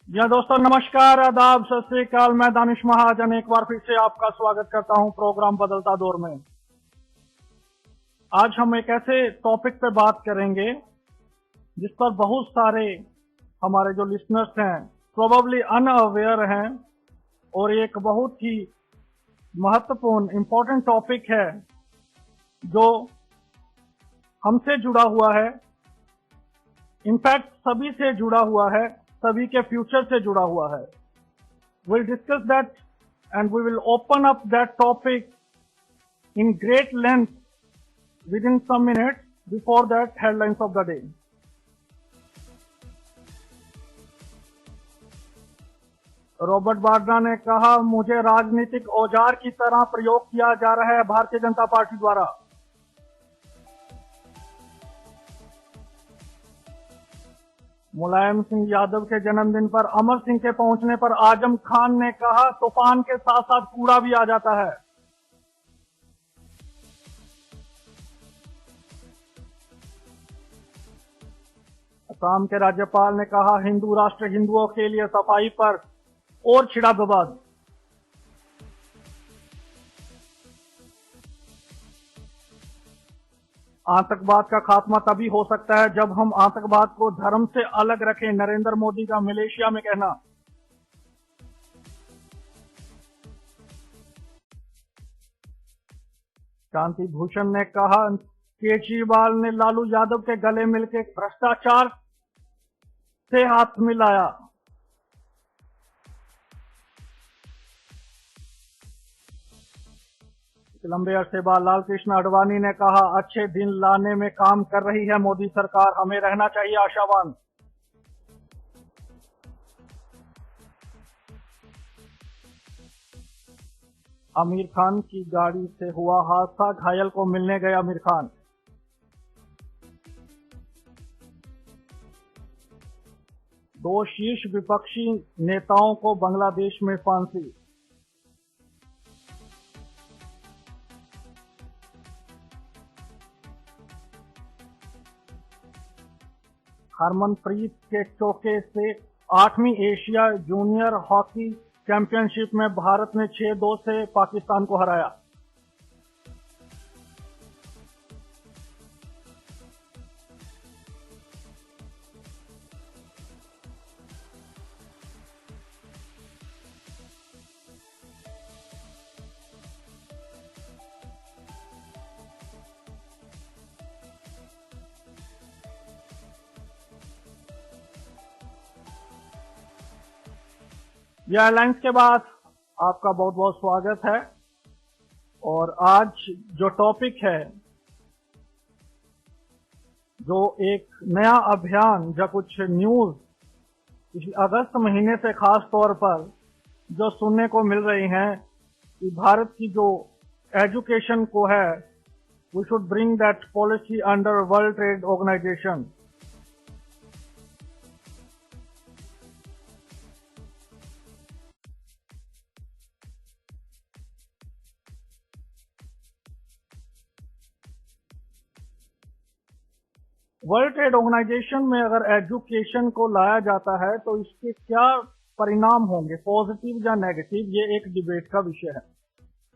जी हाँ दोस्तों, नमस्कार, आदाब, सत श्री अकाल। मैं दानिश महाजन एक बार फिर से आपका स्वागत करता हूं प्रोग्राम बदलता दौर में। आज हम एक ऐसे टॉपिक पे बात करेंगे जिस पर बहुत सारे हमारे जो लिसनर्स हैं प्रोबेबली अनअवेयर हैं, और एक बहुत ही महत्वपूर्ण इम्पोर्टेंट टॉपिक है जो हमसे जुड़ा हुआ है, इनफैक्ट सभी से जुड़ा हुआ है, सभी के फ्यूचर से जुड़ा हुआ है। We'll discuss that and we will open up that topic in great length within some minutes. Before that, headlines of the day. Robert Vadra ने कहा, मुझे राजनीतिक औजार की तरह प्रयोग किया जा रहा है भारतीय जनता पार्टी द्वारा। मुलायम सिंह यादव के जन्मदिन पर अमर सिंह के पहुंचने पर आजम खान ने कहा, तूफान के साथ साथ कूड़ा भी आ जाता है। असम के राज्यपाल ने कहा, हिंदू राष्ट्र हिंदुओं के लिए सफाई पर और छिड़ा विवाद। आतंकवाद का खात्मा तभी हो सकता है जब हम आतंकवाद को धर्म से अलग रखें, नरेंद्र मोदी का मलेशिया में कहना। शांति भूषण ने कहा, केजरीवाल ने लालू यादव के गले मिलकर भ्रष्टाचार से हाथ मिलाया। लंबे अरसे बाद लालकृष्ण आडवाणी ने कहा, अच्छे दिन लाने में काम कर रही है मोदी सरकार, हमें रहना चाहिए आशावान। आमिर खान की गाड़ी से हुआ हादसा, घायल को मिलने गए आमिर खान। दो शीर्ष विपक्षी नेताओं को बांग्लादेश में फांसी। हरमनप्रीत के चौके से 8वीं एशिया जूनियर हॉकी चैंपियनशिप में भारत ने 6-2 से पाकिस्तान को हराया। यह एयरलाइंस के बाद आपका बहुत बहुत स्वागत है। और आज जो टॉपिक है, जो एक नया अभियान, जो कुछ न्यूज अगस्त महीने से खास तौर पर जो सुनने को मिल रही हैं कि भारत की जो एजुकेशन को है, we should bring that policy under World Trade Organization. World Trade Organization में अगर एजुकेशन को लाया जाता है तो इसके क्या परिणाम होंगे, पॉजिटिव या नेगेटिव, ये एक डिबेट का विषय है।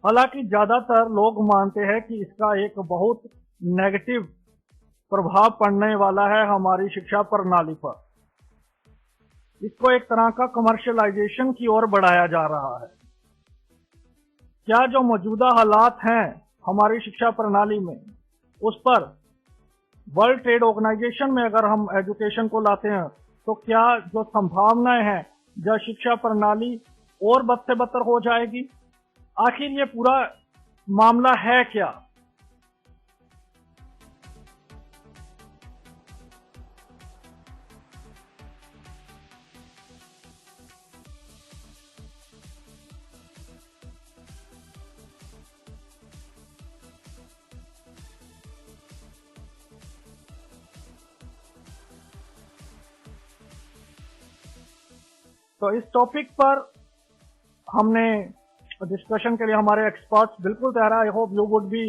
हालांकि ज्यादातर लोग मानते हैं कि इसका एक बहुत नेगेटिव प्रभाव पड़ने वाला है हमारी शिक्षा प्रणाली पर। इसको एक तरह का कमर्शियलाइजेशन की ओर बढ़ाया जा रहा है। क्या जो मौजूदा हालात हैं हमारी शिक्षा प्रणाली में, उस पर वर्ल्ड ट्रेड ऑर्गेनाइजेशन में अगर हम एजुकेशन को लाते हैं तो क्या जो संभावनाएं हैं, जो शिक्षा प्रणाली और बद से बदतर हो जाएगी? आखिर ये पूरा मामला है क्या? तो इस टॉपिक पर हमने डिस्कशन के लिए हमारे एक्सपर्ट्स बिल्कुल तैयार है। I hope you would be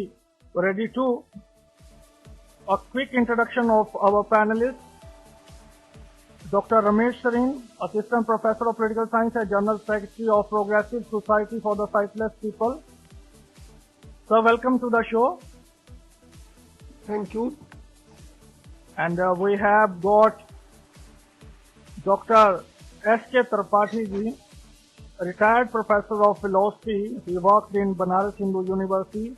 ready to a quick introduction of our panelists. Dr. Ramesh Sarin, Assistant Professor of Political Science and General Secretary of Progressive Society for the Sightless People. Sir, welcome to the show. Thank you. And we have got Dr. S.K. Tripathi ji, retired professor of philosophy. He worked in Banaras Hindu University.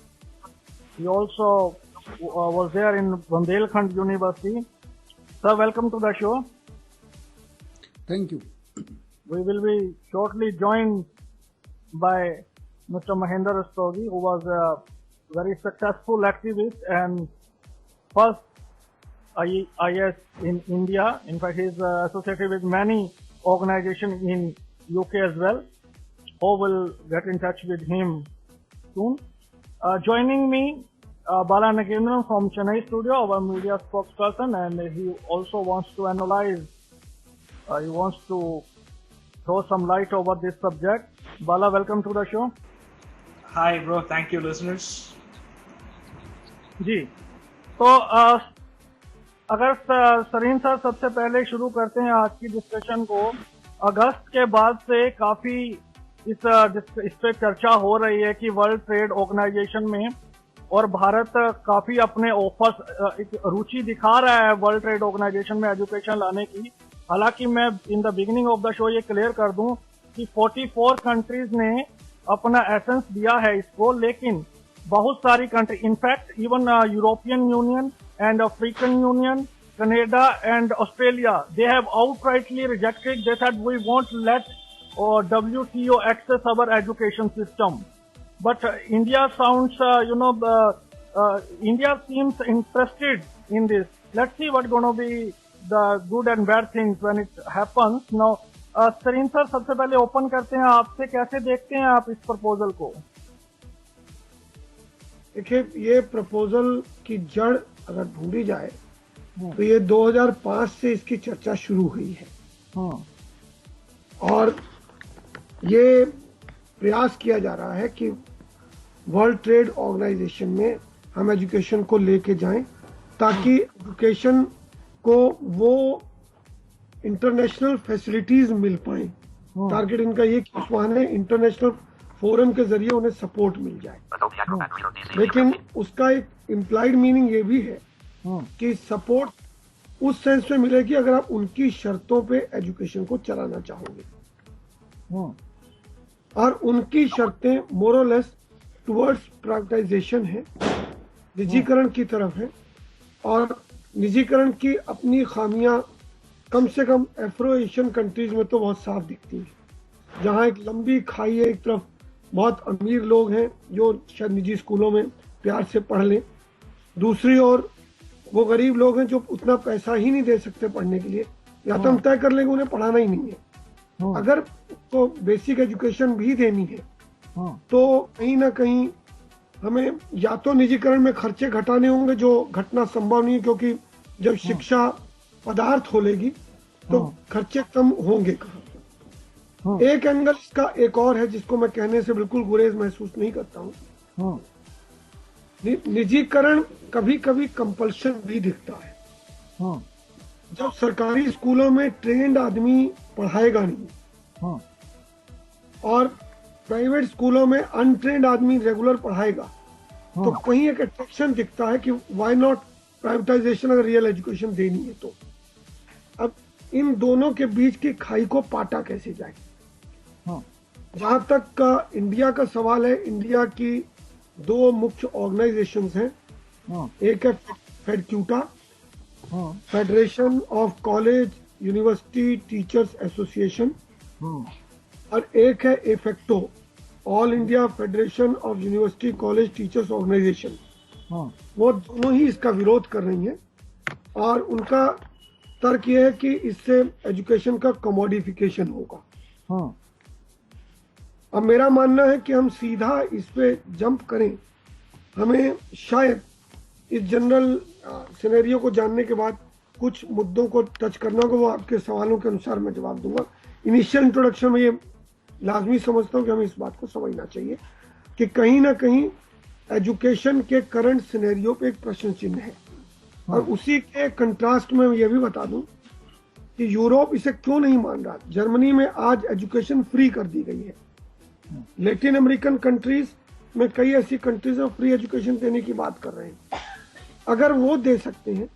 He also was there in Bundelkhand University. Sir, welcome to the show. Thank you. We will be shortly joined by Mr. Mahendra Rastogi, who was a very successful activist and first IS in India. In fact, he is associated with many organizations in UK as well. Who will get in touch with him soon. Joining me, Bala Nagendran from Chennai studio, our media spokesperson, and he also wants to analyze, he wants to throw some light over this subject. Bala, welcome to the show. Hi bro, thank you listeners. जी, तो अगर Sarin sir सबसे पहले शुरू करते हैं आज की discussion को। अगस्त के बाद से काफी इस पे चर्चा हो रही है कि वर्ल्ड ट्रेड ऑर्गेनाइजेशन में और भारत काफी अपने ऑफर्स रुचि दिखा रहा है वर्ल्ड ट्रेड ऑर्गेनाइजेशन में एजुकेशन लाने की। हालांकि मैं in the beginning of the show ये क्लियर कर दूं कि 44 कंट्रीज ने अपना एसेंस दिया है इसको, लेकिन बहुत सारी country, in fact even European union and African Union, Canada and Australia, they have outrightly rejected. They said we won't let WTO access our education system. But India sounds, India seems interested in this. Let's see what's going to be the good and bad things when it happens. Now, Sarin sir सबसे पहले open करते हैं आपसे, कैसे देखते हैं आप इस प्रपोजल को? देखिए, ये प्रपोजल की जड़ अगर ढूंढी जाए तो ये 2005 से इसकी चर्चा शुरू हुई है और ये प्रयास किया जा रहा है कि वर्ल्ड ट्रेड ऑर्गेनाइजेशन में हम एजुकेशन को लेके जाएं ताकि एजुकेशन को वो इंटरनेशनल फैसिलिटीज मिल पाए। टारगेट इनका ये कि वहां ने इंटरनेशनल फोरम के जरिए उन्हें सपोर्ट मिल जाए, लेकिन उसका एक इम्प्लाइड मीनिंग ये भी है कि सपोर्ट उस सेंस में मिलेगी अगर आप उनकी शर्तों पे एजुकेशन को चलाना चाहोगे और उनकी शर्तें मोरलेस टुवर्ड्स प्राइवेटाइजेशन है, निजीकरण की तरफ है और निजीकरण की अपनी खामियां कम से कम एफ्रो एशियन कंट्रीज में तो बहुत साफ दिखती हैं, जहां एक लंबी खाई है। एक तरफ बहुत अमीर लोग हैं जो शायद निजी स्कूलों में प्यार से पढ़ लें, दूसरी ओर वो गरीब लोग हैं जो उतना पैसा ही नहीं दे सकते पढ़ने के लिए, या तो हम तय कर लेंगे उन्हें पढ़ाना ही नहीं है। अगर तो बेसिक एजुकेशन भी देनी है तो कहीं ना कहीं हमें या तो निजीकरण में खर्चे घटाने होंगे, जो घटना संभव नहीं है क्योंकि जब शिक्षा पदार्थ होलेगी तो खर्चे कम होंगे कहाँ। एक एंगल इसका एक और है जिसको मैं कहने से बिल्कुल गुरेज महसूस नहीं करता हूँ। निजीकरण कभी कभी कंपल्शन भी दिखता है। जब सरकारी स्कूलों में ट्रेंड आदमी पढ़ाएगा नहीं और प्राइवेट स्कूलों में अनट्रेंड आदमी रेगुलर पढ़ाएगा तो कहीं एक अट्रैक्शन दिखता है कि व्हाई नॉट प्राइवेटाइजेशन अगर रियल एजुकेशन देनी है तो। अब इन दोनों के बीच की खाई को पाटा कैसे जाए? जहां तक का इंडिया का सवाल है, इंडिया की दो मुख्य ऑर्गेनाइजेशंस हैं, एक है FEDCUTA, federation of college university teachers association, और एक है AIFUCTO, all India federation of university college teachers organization. वो दोनों ही इसका विरोध कर रही हैं और उनका तर्क ये है कि इससे एजुकेशन का कमोडिफिकेशन होगा। अब मेरा मानना है कि हम सीधा इस पे जंप करें, हमें शायद इस जनरल सिनेरियो को जानने के बाद कुछ मुद्दों को टच करना होगा, वो आपके सवालों के अनुसार मैं जवाब दूंगा। इनिशियल इंट्रोडक्शन में ये लाजमी समझता हूँ कि हमें इस बात को समझना चाहिए कि कहीं ना कहीं एजुकेशन के करंट सिनेरियो पे एक प्रश्न चिन्ह है और उसी के कंट्रास्ट में ये भी बता दूं कि यूरोप इसे क्यों नहीं मान रहा। जर्मनी में आज एजुकेशन फ्री कर दी गई है। लैटिन अमेरिकन कंट्रीज में कई ऐसी कंट्रीज में फ्री एजुकेशन देने की बात कर रहे हैं। अगर वो दे सकते हैं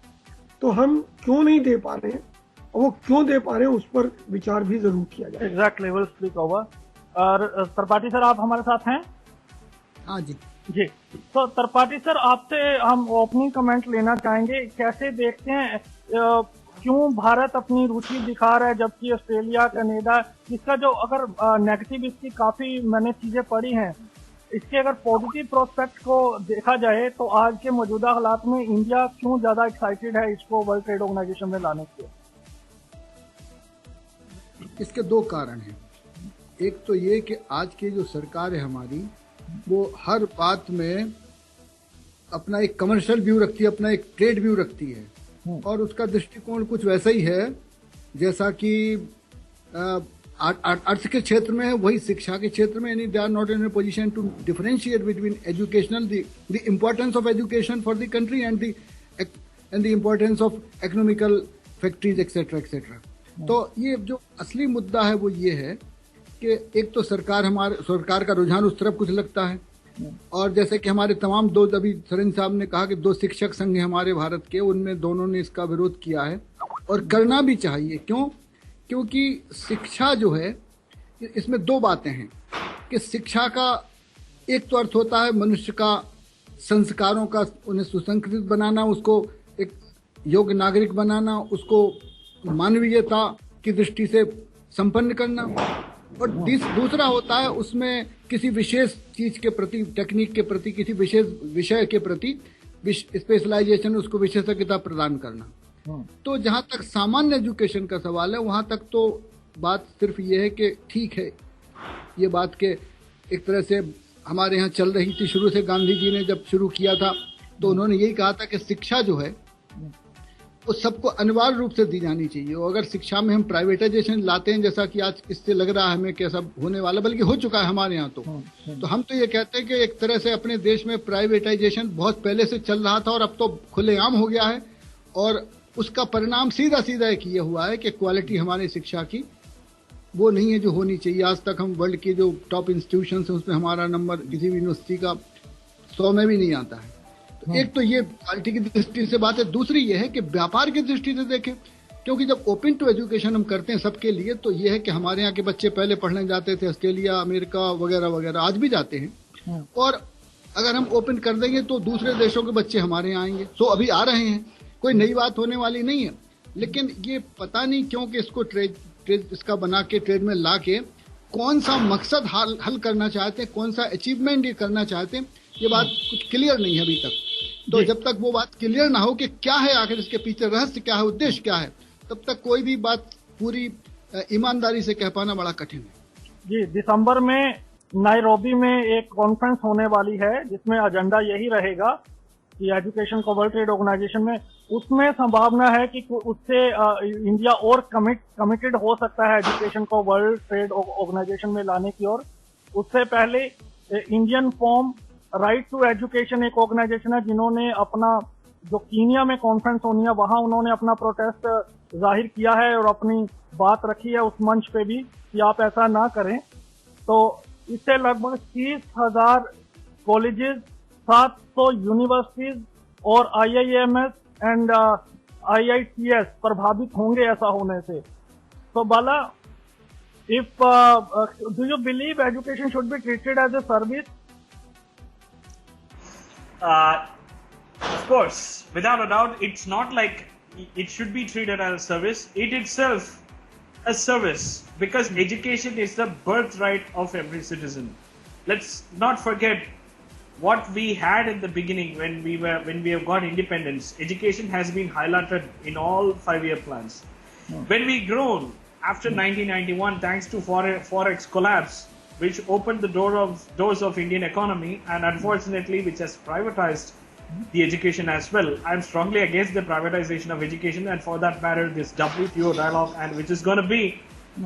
तो हम क्यों नहीं दे पा रहे हैं, और वो क्यों दे पा रहे हैं उस पर विचार भी जरूर किया जाए। Exactly, will speak over. और त्रिपाठी सर, आप हमारे साथ हैं? हाँ जी जी। तो त्रिपाठी सर, आपसे हम ओपनिंग कमेंट लेना चाहेंगे। कैसे देखते हैं क्यों भारत अपनी रुचि दिखा रहा है जबकि ऑस्ट्रेलिया, कनाडा, इसका जो अगर नेगेटिव इसकी काफी मैंने चीजें पढ़ी हैं, इसके अगर पॉजिटिव प्रोस्पेक्ट को देखा जाए तो आज के मौजूदा हालात में इंडिया क्यों ज्यादा एक्साइटेड है इसको वर्ल्ड ट्रेड ऑर्गेनाइजेशन में लाने के? इसके दो कारण हैं। एक तो ये कि आज की जो सरकार है हमारी, वो हर बात में अपना एक कमर्शियल व्यू रखती है, अपना एक ट्रेड व्यू रखती है, और उसका दृष्टिकोण कुछ वैसा ही है जैसा कि अर्थ के क्षेत्र में है, वही शिक्षा के क्षेत्र में। यानी they are not in a position to differentiate between educational the importance of education for the country and the importance of economical factories etcetera etcetera. तो ये जो असली मुद्दा है वो ये है कि एक तो सरकार का रुझान उस तरफ कुछ लगता है, और जैसे कि हमारे तमाम दो, अभी सरन साहब ने कहा कि 2 शिक्षक संघ हैं हमारे भारत के, उनमें दोनों ने इसका विरोध किया है, और करना भी चाहिए। क्यों? क्योंकि शिक्षा जो है, इसमें 2 बातें हैं कि शिक्षा का एक तो अर्थ होता है मनुष्य का संस्कारों का, उन्हें सुसंस्कृत बनाना, उसको एक योग्य नागरिक बनाना, उसको मानवीयता की दृष्टि से संपन्न करना, और दूसरा होता है उसमें किसी विशेष चीज के प्रति, टेक्निक के प्रति, किसी विशेष विषय के प्रति स्पेशलाइजेशन, उसको विशेषज्ञता प्रदान करना। तो जहां तक सामान्य एजुकेशन का सवाल है, वहां तक तो बात सिर्फ ये है कि ठीक है, ये बात के एक तरह से हमारे यहाँ चल रही थी शुरू से। गांधी जी ने जब शुरू किया था तो उन्होंने यही कहा था कि शिक्षा जो है वो सबको अनिवार्य रूप से दी जानी चाहिए। और अगर शिक्षा में हम प्राइवेटाइजेशन लाते हैं, जैसा कि आज इससे लग रहा है हमें कि सब होने वाला, बल्कि हो चुका है हमारे यहाँ, तो हम तो ये कहते हैं कि एक तरह से अपने देश में प्राइवेटाइजेशन बहुत पहले से चल रहा था और अब तो खुलेआम हो गया है, और उसका परिणाम सीधा सीधा एक ये हुआ है कि क्वालिटी हमारी शिक्षा की वो नहीं है जो होनी चाहिए। आज तक हम वर्ल्ड की जो टॉप इंस्टीट्यूशन है उसमें हमारा नंबर किसी भी यूनिवर्सिटी का 100 में भी नहीं आता है। तो एक तो ये क्वालिटी की दृष्टि से बात है। दूसरी ये है कि व्यापार की दृष्टि से देखें, क्योंकि जब ओपन टू एजुकेशन हम करते हैं सबके लिए, तो ये है कि हमारे यहाँ के बच्चे पहले पढ़ने जाते थे ऑस्ट्रेलिया, अमेरिका वगैरह वगैरह, आज भी जाते हैं, और अगर हम ओपन कर देंगे तो दूसरे देशों के बच्चे हमारे यहाँ आएंगे। तो अभी आ रहे हैं, कोई नई बात होने वाली नहीं है, लेकिन ये पता नहीं क्यों कि इसको ट्रेड इसका बना के ट्रेड में ला के कौन सा मकसद हल करना चाहते हैं, कौन सा अचीवमेंट ये करना चाहते हैं, ये बात कुछ क्लियर नहीं है अभी तक। तो जब तक वो बात क्लियर ना हो कि क्या है आखिर इसके पीछे रहस्य क्या है, उद्देश्य क्या है, तब तक कोई भी बात पूरी ईमानदारी से कह पाना बड़ा कठिन है। जी, दिसंबर में नायरोबी में एक कॉन्फ्रेंस होने वाली है जिसमें एजेंडा यही रहेगा कि एजुकेशन को वर्ल्ड ट्रेड ऑर्गेनाइजेशन में, उसमें संभावना है कि उससे इंडिया और कमिटेड हो सकता है एजुकेशन को वर्ल्ड ट्रेड ऑर्गेनाइजेशन में लाने की ओर। उससे पहले Indian form right to education एक ऑर्गेनाइजेशन है जिन्होंने अपना, जो कीनिया में कॉन्फ्रेंस होनी है वहां उन्होंने अपना प्रोटेस्ट जाहिर किया है और अपनी बात रखी है उस मंच पे भी कि आप ऐसा ना करें। तो इससे लगभग 30,000 कॉलेजेस, 700 यूनिवर्सिटीज और IIMS एंड IITS प्रभावित होंगे ऐसा होने से। तो बाला, if do you believe education should be treated as a service? Of course, without a doubt, it's not like it should be treated as a service. It itself a service, because education is the birthright of every citizen. Let's not forget what we had in the beginning when we have got independence. Education has been highlighted in all 5-year plans. When we grown after 1991, thanks to forex collapse, which opened the doors of Indian economy, and unfortunately which has privatized the education as well. I am strongly against the privatization of education, and for that matter this WTO dialogue, and which is going to be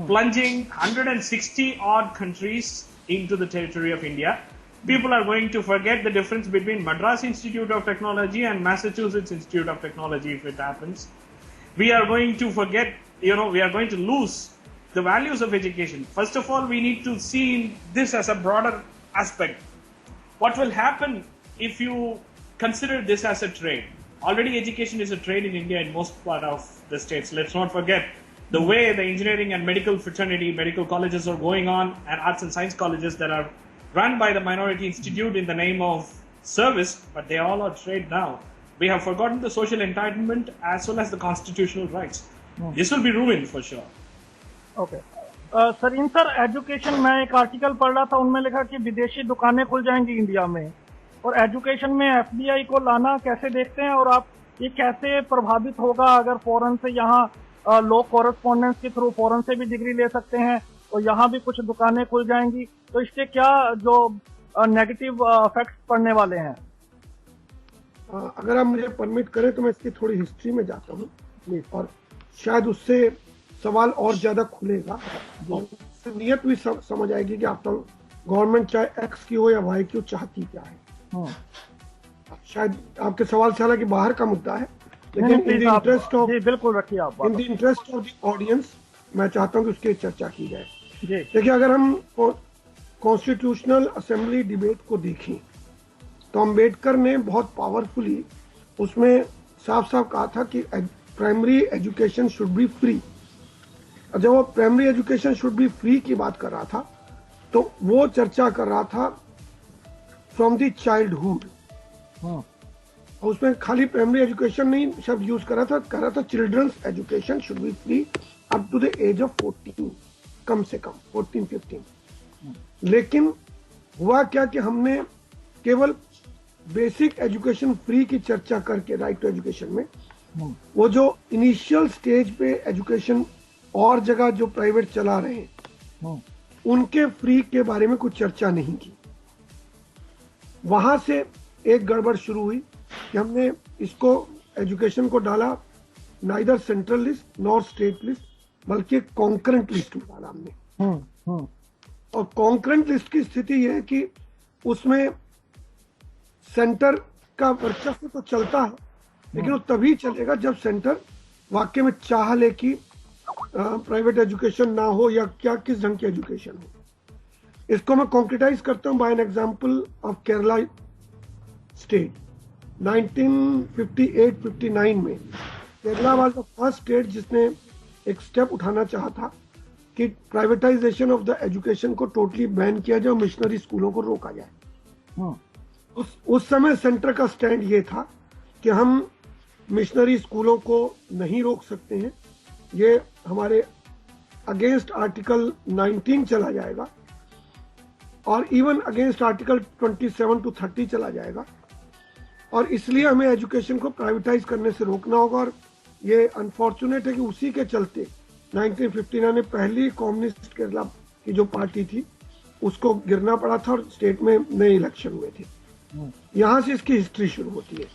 plunging 160 odd countries into the territory of India. People are going to forget the difference between Madras Institute of Technology and Massachusetts Institute of Technology if it happens. We are going to forget we are going to lose the values of education. First of all, we need to see this as a broader aspect. What will happen if you consider this as a trade? Already education is a trade in India in most part of the states. Let's not forget the way the engineering and medical fraternity, medical colleges are going on, and arts and science colleges that are run by the Minority Institute in the name of service, but they all are trade now. We have forgotten the social entitlement as well as the constitutional rights. This will be ruined for sure. Okay Sarin sir, education, मैं एक article पढ़ रहा था, उनमें लिखा कि विदेशी दुकानें खुल जाएंगी इंडिया में, और एजुकेशन में एफडीआई को लाना कैसे देखते हैं, और आप ये कैसे प्रभावित होगा अगर फॉरेन से यहाँ लोग कॉरेस्पॉन्डेंस के थ्रू फॉरेन से भी डिग्री ले सकते हैं और यहाँ भी कुछ दुकानें खुल जाएंगी, तो इसके क्या जो नेगेटिव इफेक्ट्स पड़ने वाले हैं? अगर आप मुझे परमिट करें तो मैं इसकी थोड़ी हिस्ट्री में जाता हूँ प्लीज, और शायद उससे सवाल और ज्यादा खुलेगा और नीयत भी समझ आएगी कि आपका गवर्नमेंट चाहे एक्स की हो या वाई की हो, चाहती क्या है। शायद आपके सवाल से हालांकि बाहर का मुद्दा है, लेकिन इन द इंटरेस्ट ऑफ, बिल्कुल रखिए आप, in the interest of the audience मैं चाहता हूँ कि उसकी चर्चा की जाए। देखिए, अगर हम कॉन्स्टिट्यूशनल असेंबली डिबेट को देखें तो अम्बेडकर ने बहुत पावरफुली उसमें साफ साफ कहा था कि primary education should be free. जब वो primary education should be free की बात कर रहा था तो वो चर्चा कर रहा था फ्रॉम द चाइल्डहुड, और उसमें खाली प्राइमरी एजुकेशन नहीं शब्द यूज कर रहा था children's education should be free up to the age of 14, कम से कम 14-15। लेकिन हुआ क्या कि हमने केवल बेसिक एजुकेशन फ्री की चर्चा करके राइट टू एजुकेशन में वो जो इनिशियल स्टेज पे एजुकेशन और जगह जो प्राइवेट चला रहे हैं उनके फ्री के बारे में कुछ चर्चा नहीं की। वहां से एक गड़बड़ शुरू हुई कि हमने इसको एजुकेशन को डाला neither central list nor state list, बल्कि कॉन्करेंट लिस्ट में डाला हमने। और कॉन्करेंट लिस्ट की स्थिति यह है कि उसमें सेंटर का वर्चस्व तो चलता है, लेकिन वो तभी चलेगा जब सेंटर वाकई में चाह ले कि प्राइवेट एजुकेशन ना हो या क्या किस ढंग की एजुकेशन हो। इसको मैं कॉन्क्रिटाइज करता हूं by an example of Kerala state. 1958-59 में Kerala was the first state जिसने एक स्टेप उठाना चाहा था कि प्राइवेटाइजेशन ऑफ द एजुकेशन को टोटली बैन किया जाए और मिशनरी स्कूलों को रोका जाए। उस समय सेंटर का स्टैंड ये था कि हम मिशनरी स्कूलों को नहीं रोक सकते हैं, ये हमारे अगेंस्ट आर्टिकल 19 चला जाएगा और इवन अगेंस्ट आर्टिकल 27 to 30 चला जाएगा, और इसलिए हमें एजुकेशन को प्राइवेटाइज करने से रोकना होगा। और ये अनफॉर्चुनेट है कि उसी के चलते 1959 में पहली कम्युनिस्ट केरला की जो पार्टी थी उसको गिरना पड़ा था और स्टेट में नए इलेक्शन हुए थे। यहां से इसकी हिस्ट्री शुरू होती है।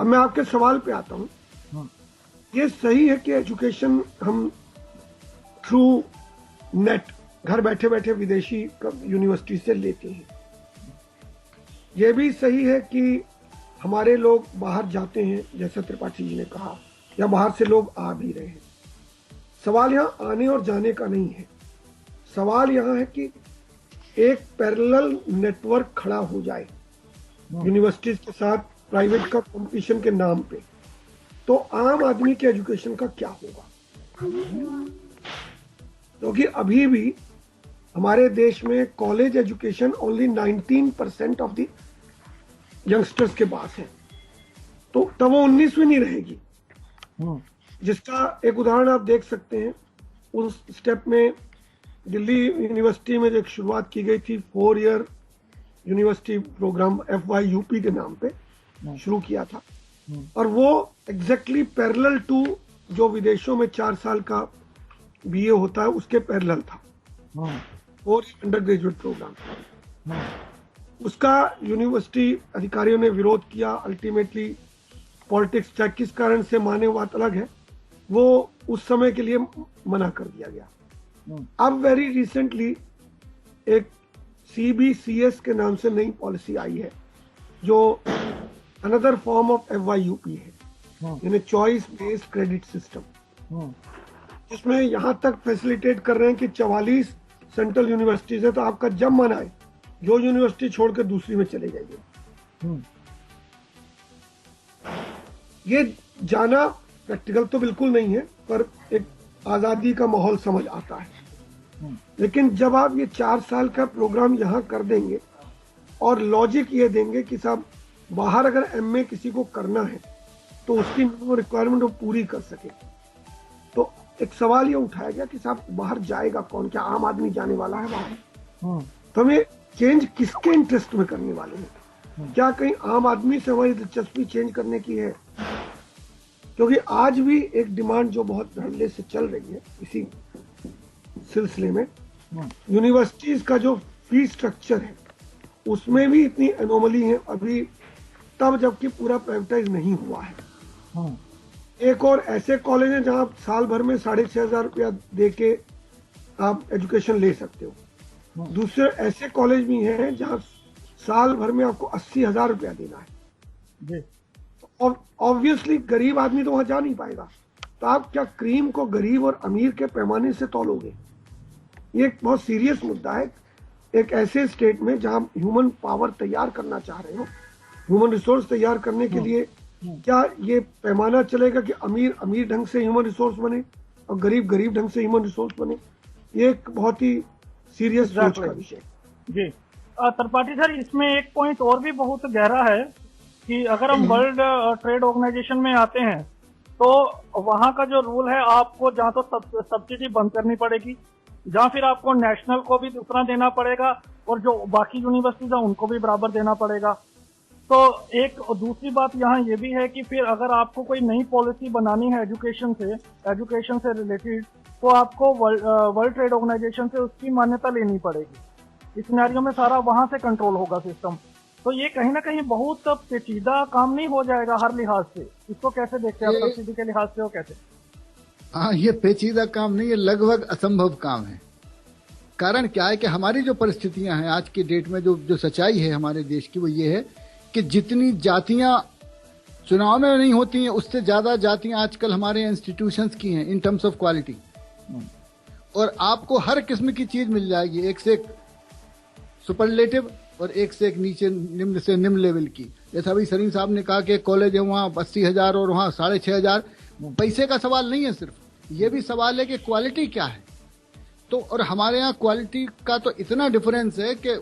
अब मैं आपके सवाल पे आता हूं। ये सही है कि एजुकेशन हम थ्रू नेट घर बैठे बैठे विदेशी यूनिवर्सिटी से लेते हैं। ये भी सही है कि हमारे लोग बाहर जाते हैं, जैसा त्रिपाठी जी ने कहा, या बाहर से लोग आ भी रहे हैं। सवाल यहाँ आने और जाने का नहीं है, सवाल यहाँ है कि एक पैरेलल नेटवर्क खड़ा हो जाए यूनिवर्सिटीज के साथ प्राइवेट का कंपटीशन के नाम पे, तो आम आदमी के एजुकेशन का क्या होगा? क्योंकि अभी भी हमारे देश में college education only 19% of the youngsters के पास है, तो तब वो 19 में नहीं रहेगी। जिसका एक उदाहरण आप देख सकते हैं, उस स्टेप में दिल्ली यूनिवर्सिटी में जो एक शुरुआत की गई थी 4 ईयर यूनिवर्सिटी प्रोग्राम FYUP के नाम पे शुरू किया था, और वो एग्जैक्टली पैरेलल टू जो विदेशों में 4 साल का BA होता है उसके पैरेलल था, 4 अंडर ग्रेजुएट प्रोग्राम। उसका यूनिवर्सिटी अधिकारियों ने विरोध किया, अल्टीमेटली पॉलिटिक्स चाहे किस कारण से माने वो बात अलग है, वो उस समय के लिए मना कर दिया गया। अब वेरी रिसेंटली एक CBCS के नाम से नई पॉलिसी आई है जो अनदर फॉर्म ऑफ FYUP है, यानी चॉइस बेस्ड क्रेडिट सिस्टम। इसमें यहाँ तक फैसिलिटेट कर रहे हैं कि 44 सेंट्रल यूनिवर्सिटीज है, तो आपका जब मन आए जो यूनिवर्सिटी छोड़कर दूसरी में चले जाइए। ये जाना प्रैक्टिकल तो बिल्कुल नहीं है, पर एक आजादी का माहौल समझ आता है। लेकिन जब आप ये 4 साल का प्रोग्राम यहाँ कर देंगे और लॉजिक ये देंगे कि साहब बाहर अगर एमए किसी को करना है तो उसकी रिक्वायरमेंट वो पूरी कर सके, तो एक सवाल ये उठाया गया कि साहब बाहर जाएगा कौन, क्या आम आदमी जाने वाला है बाहर? तो हमें चेंज किसके इंटरेस्ट में करने वाले हैं? क्या कहीं आम आदमी से हमारी दिलचस्पी चेंज करने की है? क्योंकि आज भी एक डिमांड जो बहुत धड़ल्ले से चल रही है इसी सिलसिले में, यूनिवर्सिटीज का जो फीस स्ट्रक्चर है उसमें भी इतनी एनोमली है अभी, तब जबकि पूरा प्राइवेटाइज नहीं हुआ है। एक और ऐसे कॉलेज हैं जहां आप साल भर में 6,500 रुपया दे के आप एजुकेशन ले सकते हो। दूसरे ऐसे कॉलेज भी हैं जहां साल भर में आपको 80,000 रुपया देना है। और ऑब्वियसली गरीब आदमी तो वहां जा नहीं पाएगा, तो आप क्या क्रीम को गरीब और अमीर के पैमाने से तौलोगे? ये एक बहुत सीरियस मुद्दा है। एक ऐसे स्टेट में जहां ह्यूमन पावर तैयार करना चाह रहे हो, ह्यूमन रिसोर्स तैयार करने के लिए क्या ये पैमाना चलेगा कि अमीर अमीर ढंग से ह्यूमन रिसोर्स बने और गरीब गरीब ढंग से ह्यूमन रिसोर्स बने? ये एक बहुत ही सीरियस सोच का विषय। जी त्रिपाठी सर, इसमें एक पॉइंट और भी बहुत गहरा है कि अगर हम वर्ल्ड ट्रेड ऑर्गेनाइजेशन में आते हैं तो वहां का जो रूल है, आपको जहां तो सब्सिडी बंद करनी पड़ेगी, जहां फिर आपको नेशनल को भी उतना देना पड़ेगा और जो बाकी यूनिवर्सिटीज है उनको भी बराबर देना पड़ेगा। तो एक दूसरी बात यहाँ ये भी है कि फिर अगर आपको कोई नई पॉलिसी बनानी है एजुकेशन से रिलेटेड, तो आपको वर्ल्ड ट्रेड ऑर्गेनाइजेशन से उसकी मान्यता लेनी पड़ेगी। इस सिनेरियो में सारा वहां से कंट्रोल होगा सिस्टम। तो ये कहीं ना कहीं बहुत पेचीदा काम नहीं हो जाएगा हर लिहाज से? इसको कैसे देखते हैं आप, सब्सिडी के लिहाज से? वो कैसे? हाँ, ये पेचीदा काम नहीं, ये लगभग असंभव काम है। कारण क्या है कि हमारी जो परिस्थितियां हैं आज की डेट में, जो सच्चाई है हमारे देश की, वो ये है कि जितनी जातियां चुनाव में नहीं होती हैं, उससे ज्यादा जातियां आजकल हमारे इंस्टीट्यूशंस की हैं इन टर्म्स ऑफ क्वालिटी। और आपको हर किस्म की चीज मिल जाएगी, एक से एक सुपरलेटिव और एक से एक नीचे निम्न से निम्न लेवल की। जैसा अभी सलीम साहब ने कहा कि कॉलेज है वहाँ 80,000 और वहाँ 6,500। पैसे का सवाल नहीं है सिर्फ, ये भी सवाल है कि क्वालिटी क्या है। तो और हमारे यहाँ क्वालिटी का तो इतना डिफरेंस है कि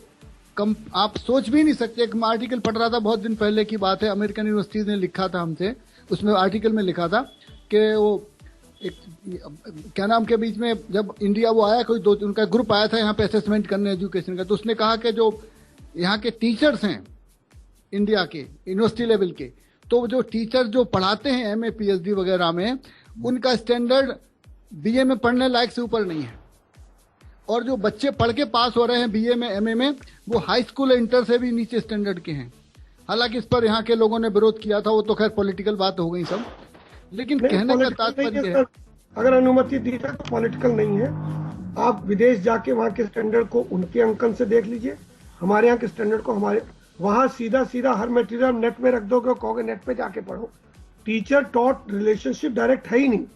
आप सोच भी नहीं सकते। एक आर्टिकल पढ़ रहा था बहुत दिन पहले की बात है, अमेरिकन यूनिवर्सिटीज ने लिखा था हमसे, उसमें आर्टिकल में लिखा था कि वो एक क्या नाम के बीच में जब इंडिया वो आया, कोई उनका ग्रुप आया था यहाँ पे असेसमेंट करने एजुकेशन का, तो उसने कहा कि जो यहाँ के टीचर्स हैं इंडिया के यूनिवर्सिटी लेवल के, तो जो टीचर जो पढ़ाते हैं एमए पीएचडी वगैरह में, उनका स्टैंडर्ड बीए में पढ़ने लायक से ऊपर नहीं है। और जो बच्चे पढ़ के पास हो रहे हैं बीए में एमए में, वो हाई स्कूल इंटर से भी नीचे स्टैंडर्ड के हैं। हालांकि इस पर यहाँ के लोगों ने विरोध किया था, वो तो खैर पॉलिटिकल बात हो गई सब, लेकिन कहने का तात्पर्य है, अगर अनुमति दी जाए तो पॉलिटिकल नहीं है। आप विदेश जाके वहाँ के स्टैंडर्ड को उनके अंकन से देख लीजिए, हमारे यहाँ के स्टैंडर्ड को हमारे वहाँ सीधा सीधा हर मटेरियल नेट में रख दोगे, कहोगे नेट पे जाके पढ़ो। टीचर टॉट रिलेशनशिप डायरेक्ट है ही नहीं।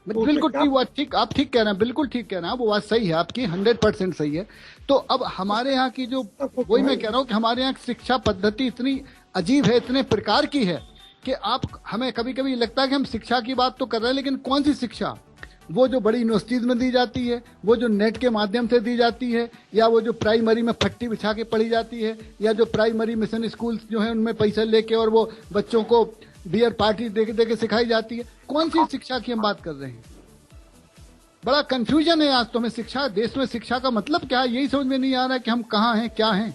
बिल्कुल ठीक, आप ठीक कह रहे हैं, बिल्कुल ठीक कह रहे हैं, वो बात सही है आपकी, 100% सही है। तो अब हमारे यहाँ की जो, वही मैं कह रहा हूँ कि हमारे यहाँ शिक्षा पद्धति इतनी अजीब है, इतने प्रकार की है कि आप, हमें कभी कभी लगता है कि हम शिक्षा की बात तो कर रहे हैं, लेकिन कौन सी शिक्षा? वो जो बड़ी यूनिवर्सिटीज में दी जाती है, वो जो नेट के माध्यम से दी जाती है, या वो जो प्राइमरी में फट्टी बिछा के पढ़ी जाती है, या जो प्राइमरी मिशन स्कूल जो है उनमें पैसे लेके और वो बच्चों को बियर पार्टी दे के सिखाई जाती है? कौन सी शिक्षा की हम बात कर रहे हैं? बड़ा कंफ्यूजन है आज तो हमें शिक्षा, देश में शिक्षा का मतलब क्या है यही समझ में नहीं आ रहा है कि हम कहाँ हैं, क्या हैं।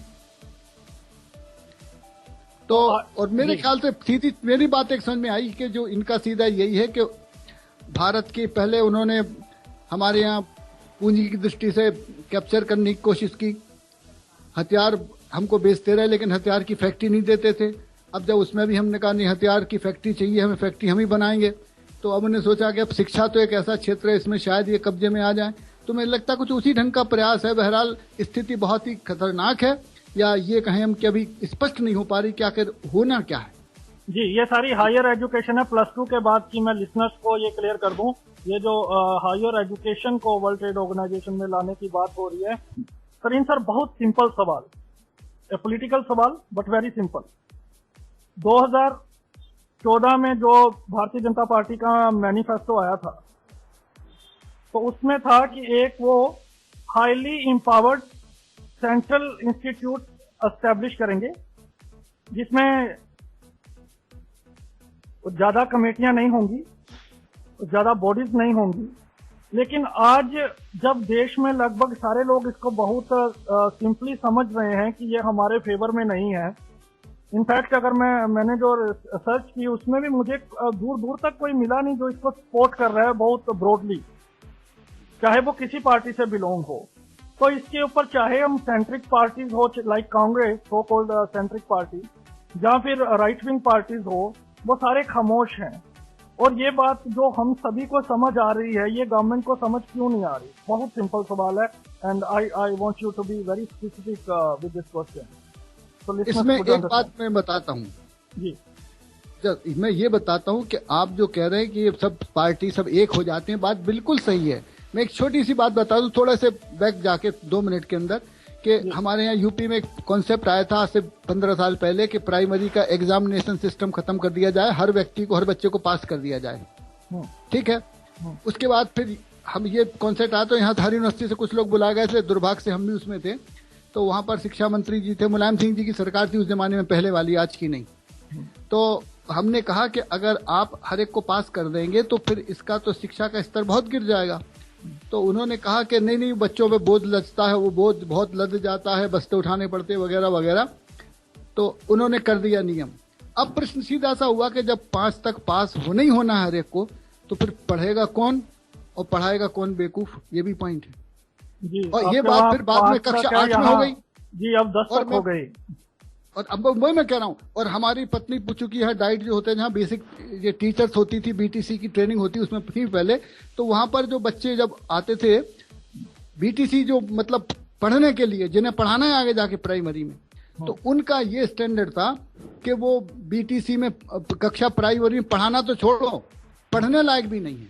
तो और मेरे ख्याल से सीधी मेरी बात एक समझ में आई कि जो इनका सीधा यही है कि भारत की पहले उन्होंने हमारे यहाँ पूंजी की दृष्टि से कैप्चर करने की कोशिश की, हथियार हमको बेचते रहे लेकिन हथियार की फैक्ट्री नहीं देते थे। अब जब उसमें भी हमने कहा नहीं हथियार की फैक्ट्री चाहिए हमें, फैक्ट्री हम ही बनाएंगे, तो अब उन्होंने सोचा कि अब शिक्षा तो एक ऐसा क्षेत्र है इसमें शायद ये कब्जे में आ जाए। तो मुझे लगता है कुछ उसी ढंग का प्रयास है। बहरहाल स्थिति बहुत ही खतरनाक है, या ये कहें हम कि अभी स्पष्ट नहीं हो पा रही कि आखिर होना क्या है। जी, ये सारी हायर एजुकेशन है प्लस 2 के बाद की। मैं लिसनर्स को ये क्लियर कर दूं ये जो हायर एजुकेशन को वर्ल्ड ट्रेड ऑर्गेनाइजेशन में लाने की बात हो रही है, करीम सर बहुत सिंपल सवाल, ए पॉलिटिकल सवाल बट वेरी सिंपल। 2014 में जो भारतीय जनता पार्टी का मैनिफेस्टो आया था, तो उसमें था कि एक वो highly empowered central institute establish करेंगे, जिसमें ज्यादा कमेटियां नहीं होंगी, ज्यादा बॉडीज नहीं होंगी। लेकिन आज जब देश में लगभग सारे लोग इसको बहुत सिंपली समझ रहे हैं कि ये हमारे फेवर में नहीं है। इनफैक्ट अगर मैंने जो सर्च की उसमें भी मुझे दूर दूर तक कोई मिला नहीं जो इसको सपोर्ट कर रहा है बहुत ब्रॉडली, चाहे वो किसी पार्टी से बिलोंग हो। तो इसके ऊपर चाहे हम सेंट्रिक पार्टीज हो, like Congress so called centric party, या फिर राइट विंग पार्टीज हो, वो सारे खामोश हैं। और ये बात जो हम सभी को समझ आ रही है, ये गवर्नमेंट को समझ क्यों नहीं आ रही? बहुत सिंपल सवाल है, and I want you to be very specific with this question. इसमें एक बात मैं बताता हूँ जी, मैं ये बताता हूँ कि आप जो कह रहे हैं कि ये सब पार्टी सब एक हो जाते हैं, बात बिल्कुल सही है। मैं एक छोटी सी बात बता दूं, थोड़ा से बैक जाके 2 मिनट के अंदर, कि हमारे यहाँ यूपी में एक कॉन्सेप्ट आया था आज से 15 साल पहले कि प्राइमरी का एग्जामिनेशन सिस्टम खत्म कर दिया जाए, हर व्यक्ति को, हर बच्चे को पास कर दिया जाए। ठीक है, उसके बाद फिर हम ये कॉन्सेप्ट आया तो यहाँ हर यूनिवर्सिटी से कुछ लोग बुलाए गए थे, दुर्भाग्य से हम भी उसमें थे। तो वहां पर शिक्षा मंत्री जी थे, मुलायम सिंह जी की सरकार थी उस जमाने में, पहले वाली, आज की नहीं। तो हमने कहा कि अगर आप हर एक को पास कर देंगे तो फिर इसका तो शिक्षा का स्तर बहुत गिर जाएगा। तो उन्होंने कहा कि नहीं, बच्चों पे बोझ लचता है, वो बोझ बहुत लद जाता है, बस्ते उठाने पड़ते वगैरह वगैरह। तो उन्होंने कर दिया नियम। अब प्रश्न सीधा सा हुआ कि जब 5 तक पास होना ही होना है हर एक को, तो फिर पढ़ेगा कौन और पढ़ाएगा कौन बेवकूफ, ये भी पॉइंट है जी। और ये बात फिर बाद में कक्षा 8 में हो गई जी, अब 10 तक हो गई। और अब वही मैं कह रहा हूँ, और हमारी पत्नी चुकी है डाइट जो होते हैं, जहाँ बेसिक ये टीचर्स होती थी, बीटीसी की ट्रेनिंग होती उसमें थी पहले, तो वहां पर जो बच्चे जब आते थे बीटीसी जो मतलब पढ़ने के लिए, जिन्हें पढ़ाना है आगे जाके प्राइमरी में, तो उनका ये स्टैंडर्ड था कि वो बीटीसी में कक्षा प्राइमरी में पढ़ाना तो छोड़ो, पढ़ने लायक भी नहीं है।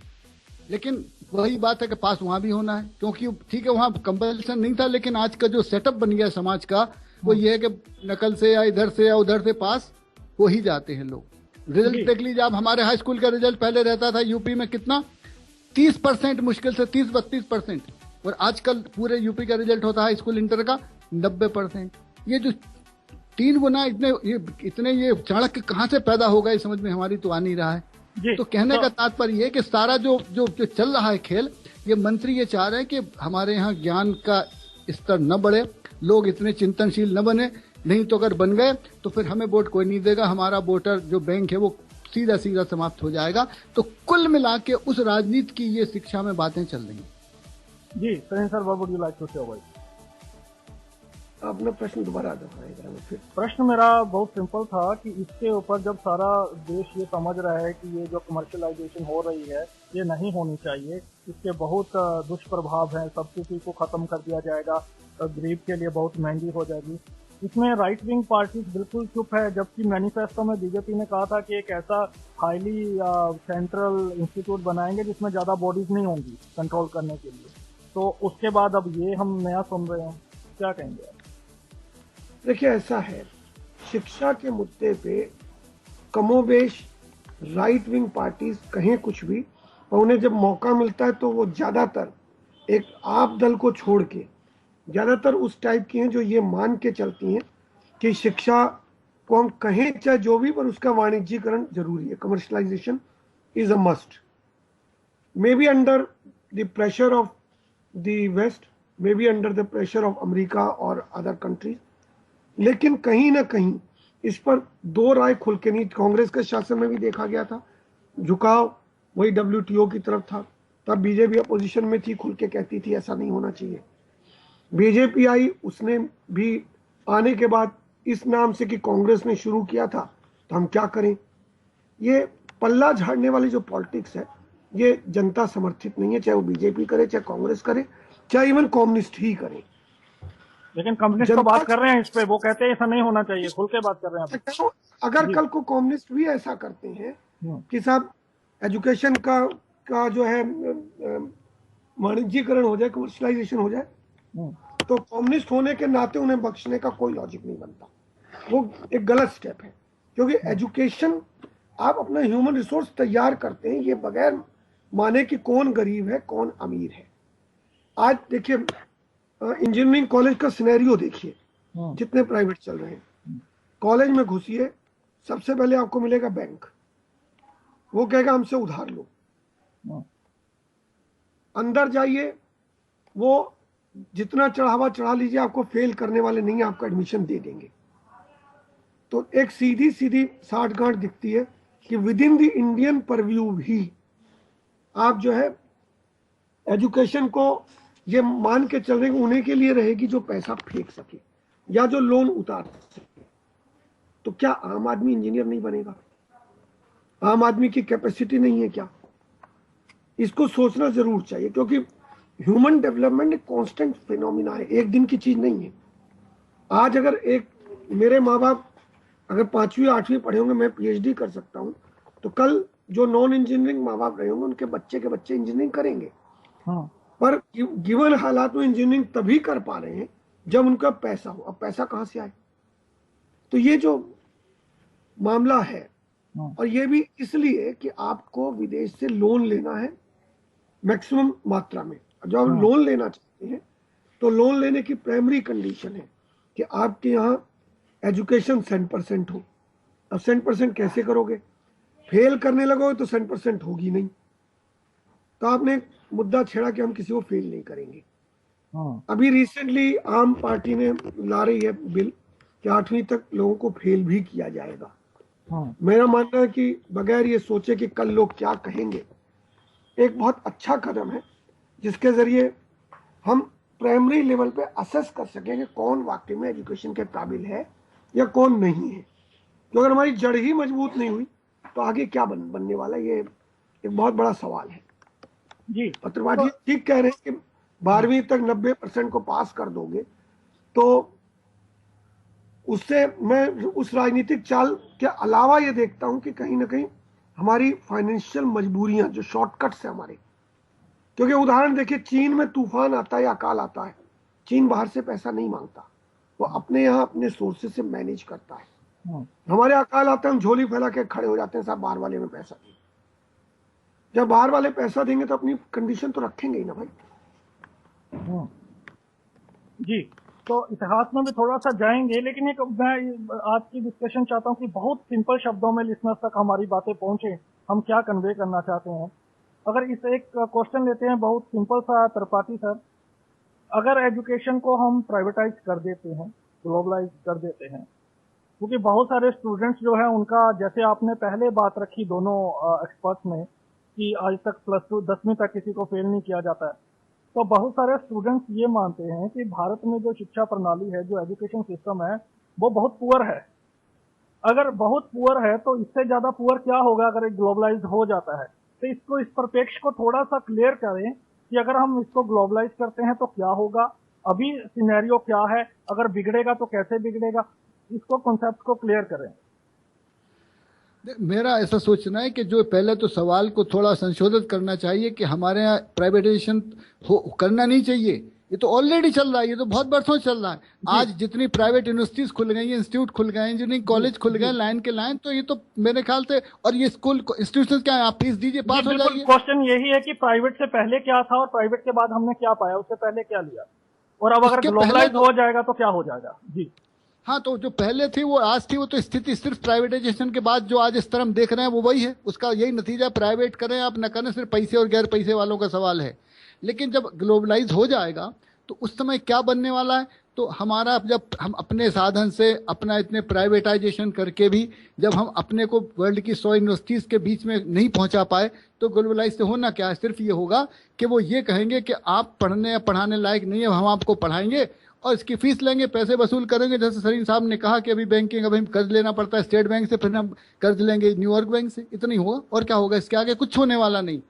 लेकिन वही बात है कि पास वहां भी होना है, क्योंकि ठीक है वहां कंपल्सन नहीं था, लेकिन आज का जो सेटअप बन गया समाज का वो ये है कि नकल से या इधर से या उधर से पास हो ही जाते हैं लोग। रिजल्ट देख लीजिए आप, हमारे हाई स्कूल का रिजल्ट पहले रहता था यूपी में कितना, 30%, मुश्किल से 30-32%, और आजकल पूरे यूपी का रिजल्ट होता है हाई स्कूल इंटर का 90%। ये जो 3 गुना इतने ये चाणक्य कहाँ से पैदा होगा, ये समझ में हमारी तो आ नहीं रहा है। तो कहने का तात्पर्य है कि सारा जो चल रहा है खेल, ये मंत्री ये चाह रहे हैं कि हमारे यहाँ ज्ञान का स्तर न बढ़े, लोग इतने चिंतनशील न बने, नहीं तो अगर बन गए तो फिर हमें वोट कोई नहीं देगा, हमारा वोटर जो बैंक है वो सीधा सीधा समाप्त हो जाएगा। तो कुल मिला के उस राजनीति की ये शिक्षा में बातें चल रही हैं। जी sir, what would you like to say? अपना प्रश्न दोबारा दोहराएगा फिर। प्रश्न मेरा बहुत सिंपल था कि इसके ऊपर जब सारा देश ये समझ रहा है कि ये जो कमर्शियलाइजेशन हो रही है ये नहीं होनी चाहिए, इसके बहुत दुष्प्रभाव हैं, सब्सिडी को खत्म कर दिया जाएगा, गरीब के लिए बहुत महंगी हो जाएगी, इसमें राइट विंग पार्टीज बिल्कुल चुप है। जबकि मैनिफेस्टो में बीजेपी ने कहा था कि एक ऐसा हाईली सेंट्रल इंस्टीट्यूट बनाएंगे जिसमें ज्यादा बॉडीज नहीं होंगी कंट्रोल करने के लिए। तो उसके बाद अब ये हम नया सुन रहे हैं, क्या कहेंगे आप? देखिए ऐसा है, शिक्षा के मुद्दे पे कमोबेश राइट विंग पार्टीज कहें कुछ भी, और उन्हें जब मौका मिलता है तो वो ज्यादातर एक आप दल को छोड़ के ज्यादातर उस टाइप की हैं जो ये मान के चलती हैं कि शिक्षा को हम कहें चाहे जो भी, पर उसका वाणिज्यीकरण जरूरी है, commercialization is a must, maybe under the pressure of the West, maybe under the pressure of America और अदर कंट्रीज। लेकिन कहीं ना कहीं इस पर 2 राय खुल के नहीं, कांग्रेस के शासन में भी देखा गया था, झुकाव वही WTO की तरफ था, तब बीजेपी अपोजिशन में थी, खुल के कहती थी ऐसा नहीं होना चाहिए। बीजेपी आई, उसने भी आने के बाद इस नाम से कि कांग्रेस ने शुरू किया था तो हम क्या करें, ये पल्ला झाड़ने वाली जो पॉलिटिक्स है ये जनता समर्थित नहीं है, चाहे वो बीजेपी करे, चाहे कांग्रेस करे, चाहे इवन कम्युनिस्ट ही करे। लेकिन कम्युनिस्ट तो बात कर रहे हैं इस पे, वो कहते हैं ऐसा नहीं होना चाहिए, खुल के बात कर रहे हैं। अगर कल को कम्युनिस्ट भी ऐसा करते हैं कि साहब एजुकेशन का का जो है वाणिज्यीकरण हो जाए, कमर्शलाइजेशन हो जाए, तो कम्युनिस्ट होने के नाते उन्हें बख्शने का कोई लॉजिक नहीं बनता। वो एक गलत स्टेप है, क्योंकि एजुकेशन आप अपना ह्यूमन रिसोर्स तैयार करते हैं ये बगैर माने कि कौन गरीब है कौन अमीर है। आज देखिए इंजीनियरिंग कॉलेज का सिनेरियो देखिए, जितने प्राइवेट चल रहे हैं, कॉलेज में घुसिए, सबसे पहले आपको मिलेगा बैंक, वो कहेगा हमसे उधार लो। अंदर जाइए, वो जितना चढ़ावा चढ़ा लीजिए, आपको फेल करने वाले नहीं है, आपको एडमिशन दे देंगे। तो एक सीधी सीधी साठगांठ दिखती है कि with in the Indian purview भी आप जो है एजुकेशन को ये मान के चल रहे हैं उन्हीं के लिए रहेगी जो पैसा फेंक सके या जो लोन उतार सके। तो क्या आम आदमी इंजीनियर नहीं बनेगा? आम आदमी की कैपेसिटी नहीं है क्या? इसको सोचना जरूर चाहिए, क्योंकि ह्यूमन डेवलपमेंट एक कांस्टेंट फिनोमिना है, एक दिन की चीज नहीं है। आज अगर एक मेरे माँ बाप अगर 5वीं 8वीं पढ़े होंगे, मैं पीएचडी कर सकता हूँ, तो कल जो नॉन इंजीनियरिंग माँ बाप रहे होंगे उनके बच्चे के बच्चे इंजीनियरिंग करेंगे। पर गिवन हालात में इंजीनियरिंग तभी कर पा रहे हैं जब उनका पैसा हो। अब पैसा कहाँ से आए? तो ये जो मामला है, और ये भी इसलिए कि आपको विदेश से लोन लेना है मैक्सिमम मात्रा में। जब आप लोन लेना चाहते हैं तो लोन लेने की प्राइमरी कंडीशन है कि आपके यहाँ एजुकेशन 100% हो। अब 100% कैसे करोगे? फेल करने लगोगे तो 100% होगी नहीं। तो आपने एक मुद्दा छेड़ा कि हम किसी को फेल नहीं करेंगे। अभी रिसेंटली आम पार्टी ने ला रही है बिल कि 8वीं तक लोगों को फेल भी किया जाएगा। मेरा मानना है कि बगैर ये सोचे कि कल लोग क्या कहेंगे, एक बहुत अच्छा कदम है जिसके जरिए हम प्राइमरी लेवल पे असेस कर सकेंगे कौन वाकई में एजुकेशन के काबिल है या कौन नहीं है। तो अगर हमारी जड़ ही मजबूत नहीं हुई तो आगे क्या बनने वाला, ये एक बहुत बड़ा सवाल है। जी पत्रवाद जी ठीक कह रहे हैं कि 12वीं तक 90% को पास कर दोगे तो उससे मैं उस राजनीतिक चाल के अलावा ये देखता हूं कि कहीं ना कहीं हमारी फाइनेंशियल मजबूरियां जो शॉर्टकट्स है हमारे, क्योंकि उदाहरण देखिए चीन में तूफान आता है या अकाल आता है, चीन बाहर से पैसा नहीं मांगता, वो अपने यहाँ अपने सोर्सेस से मैनेज करता है। हमारे अकाल आते हैं हम झोली फैला के खड़े हो जाते हैं, साहब बाहर वाले में पैसा दें। जब बाहर वाले पैसा देंगे तो अपनी कंडीशन तो रखेंगे ही ना भाई। जी, तो इतिहास में भी थोड़ा सा जाएंगे, लेकिन एक मैं आज की डिस्कशन चाहता हूँ कि बहुत सिंपल शब्दों में लिसनर्स तक हमारी बातें पहुंचे, हम क्या कन्वे करना चाहते हैं। अगर इस एक क्वेश्चन लेते हैं बहुत सिंपल सा त्रिपाठी सर, अगर एजुकेशन को हम प्राइवेटाइज कर देते हैं, ग्लोबलाइज कर देते हैं, क्योंकि बहुत सारे स्टूडेंट्स जो है उनका, जैसे आपने पहले बात रखी दोनों एक्सपर्ट्स ने कि आज तक +2 10वीं तक किसी को फेल नहीं किया जाता है, तो बहुत सारे स्टूडेंट्स ये मानते हैं कि भारत में जो शिक्षा प्रणाली है, जो एजुकेशन सिस्टम है, वो बहुत पुअर है। अगर बहुत पुअर है तो इससे ज्यादा पुअर क्या होगा अगर ग्लोबलाइज हो जाता है। तो इसको, इस परिप्रेक्ष्य को थोड़ा सा क्लियर करें कि अगर हम इसको ग्लोबलाइज करते हैं तो क्या होगा, अभी सिनेरियो क्या है, अगर बिगड़ेगा तो कैसे बिगड़ेगा, इसको कॉन्सेप्ट को क्लियर करें। मेरा ऐसा सोचना है कि जो पहले तो सवाल को थोड़ा संशोधित करना चाहिए कि हमारे यहाँ प्राइवेटाइजेशन करना नहीं चाहिए। ये तो ऑलरेडी चल रहा है, ये तो बहुत बरसों चल रहा है। आज जितनी प्राइवेट यूनिवर्सिटीज खुल गई हैं, इंस्टीट्यूट खुल गए, इंजीनियरिंग कॉलेज खुल गए, लाइन के लाइन, तो ये तो मेरे ख्याल से, और ये स्कूल इंस्टीट्यूशन क्या है, आप फीस दीजिए पास हो जाइए। क्वेश्चन यही है कि प्राइवेट से पहले क्या था और प्राइवेट के बाद हमने क्या पाया, उससे पहले क्या लिया, और अब अगर ग्लोबलाइज हो जाएगा तो क्या हो जाएगा। जी हाँ, तो जो पहले थी वो आज थी, वो तो स्थिति सिर्फ प्राइवेटाइजेशन के बाद जो आज इस तरह हम देख रहे हैं वो वही है, उसका यही नतीजा। प्राइवेट करें आप न करें, सिर्फ पैसे और गैर पैसे वालों का सवाल है। लेकिन जब ग्लोबलाइज हो जाएगा तो उस समय क्या बनने वाला है, तो हमारा, जब हम अपने साधन से अपना इतने प्राइवेटाइजेशन करके भी जब हम अपने को वर्ल्ड की 100 यूनिवर्सिटीज के बीच में नहीं पहुंचा पाए, तो ग्लोबलाइज से होना क्या है, सिर्फ ये होगा कि वो ये कहेंगे कि आप पढ़ने या पढ़ाने लायक नहीं है, हम आपको पढ़ाएंगे और इसकी फीस लेंगे, पैसे वसूल करेंगे। जैसे सरीन साहब ने कहा कि अभी बैंकिंग, अभी कर्ज लेना पड़ता है स्टेट बैंक से, फिर हम कर्ज लेंगे न्यूयॉर्क बैंक से, इतना ही होगा। और क्या होगा, इसके आगे कुछ होने वाला नहीं।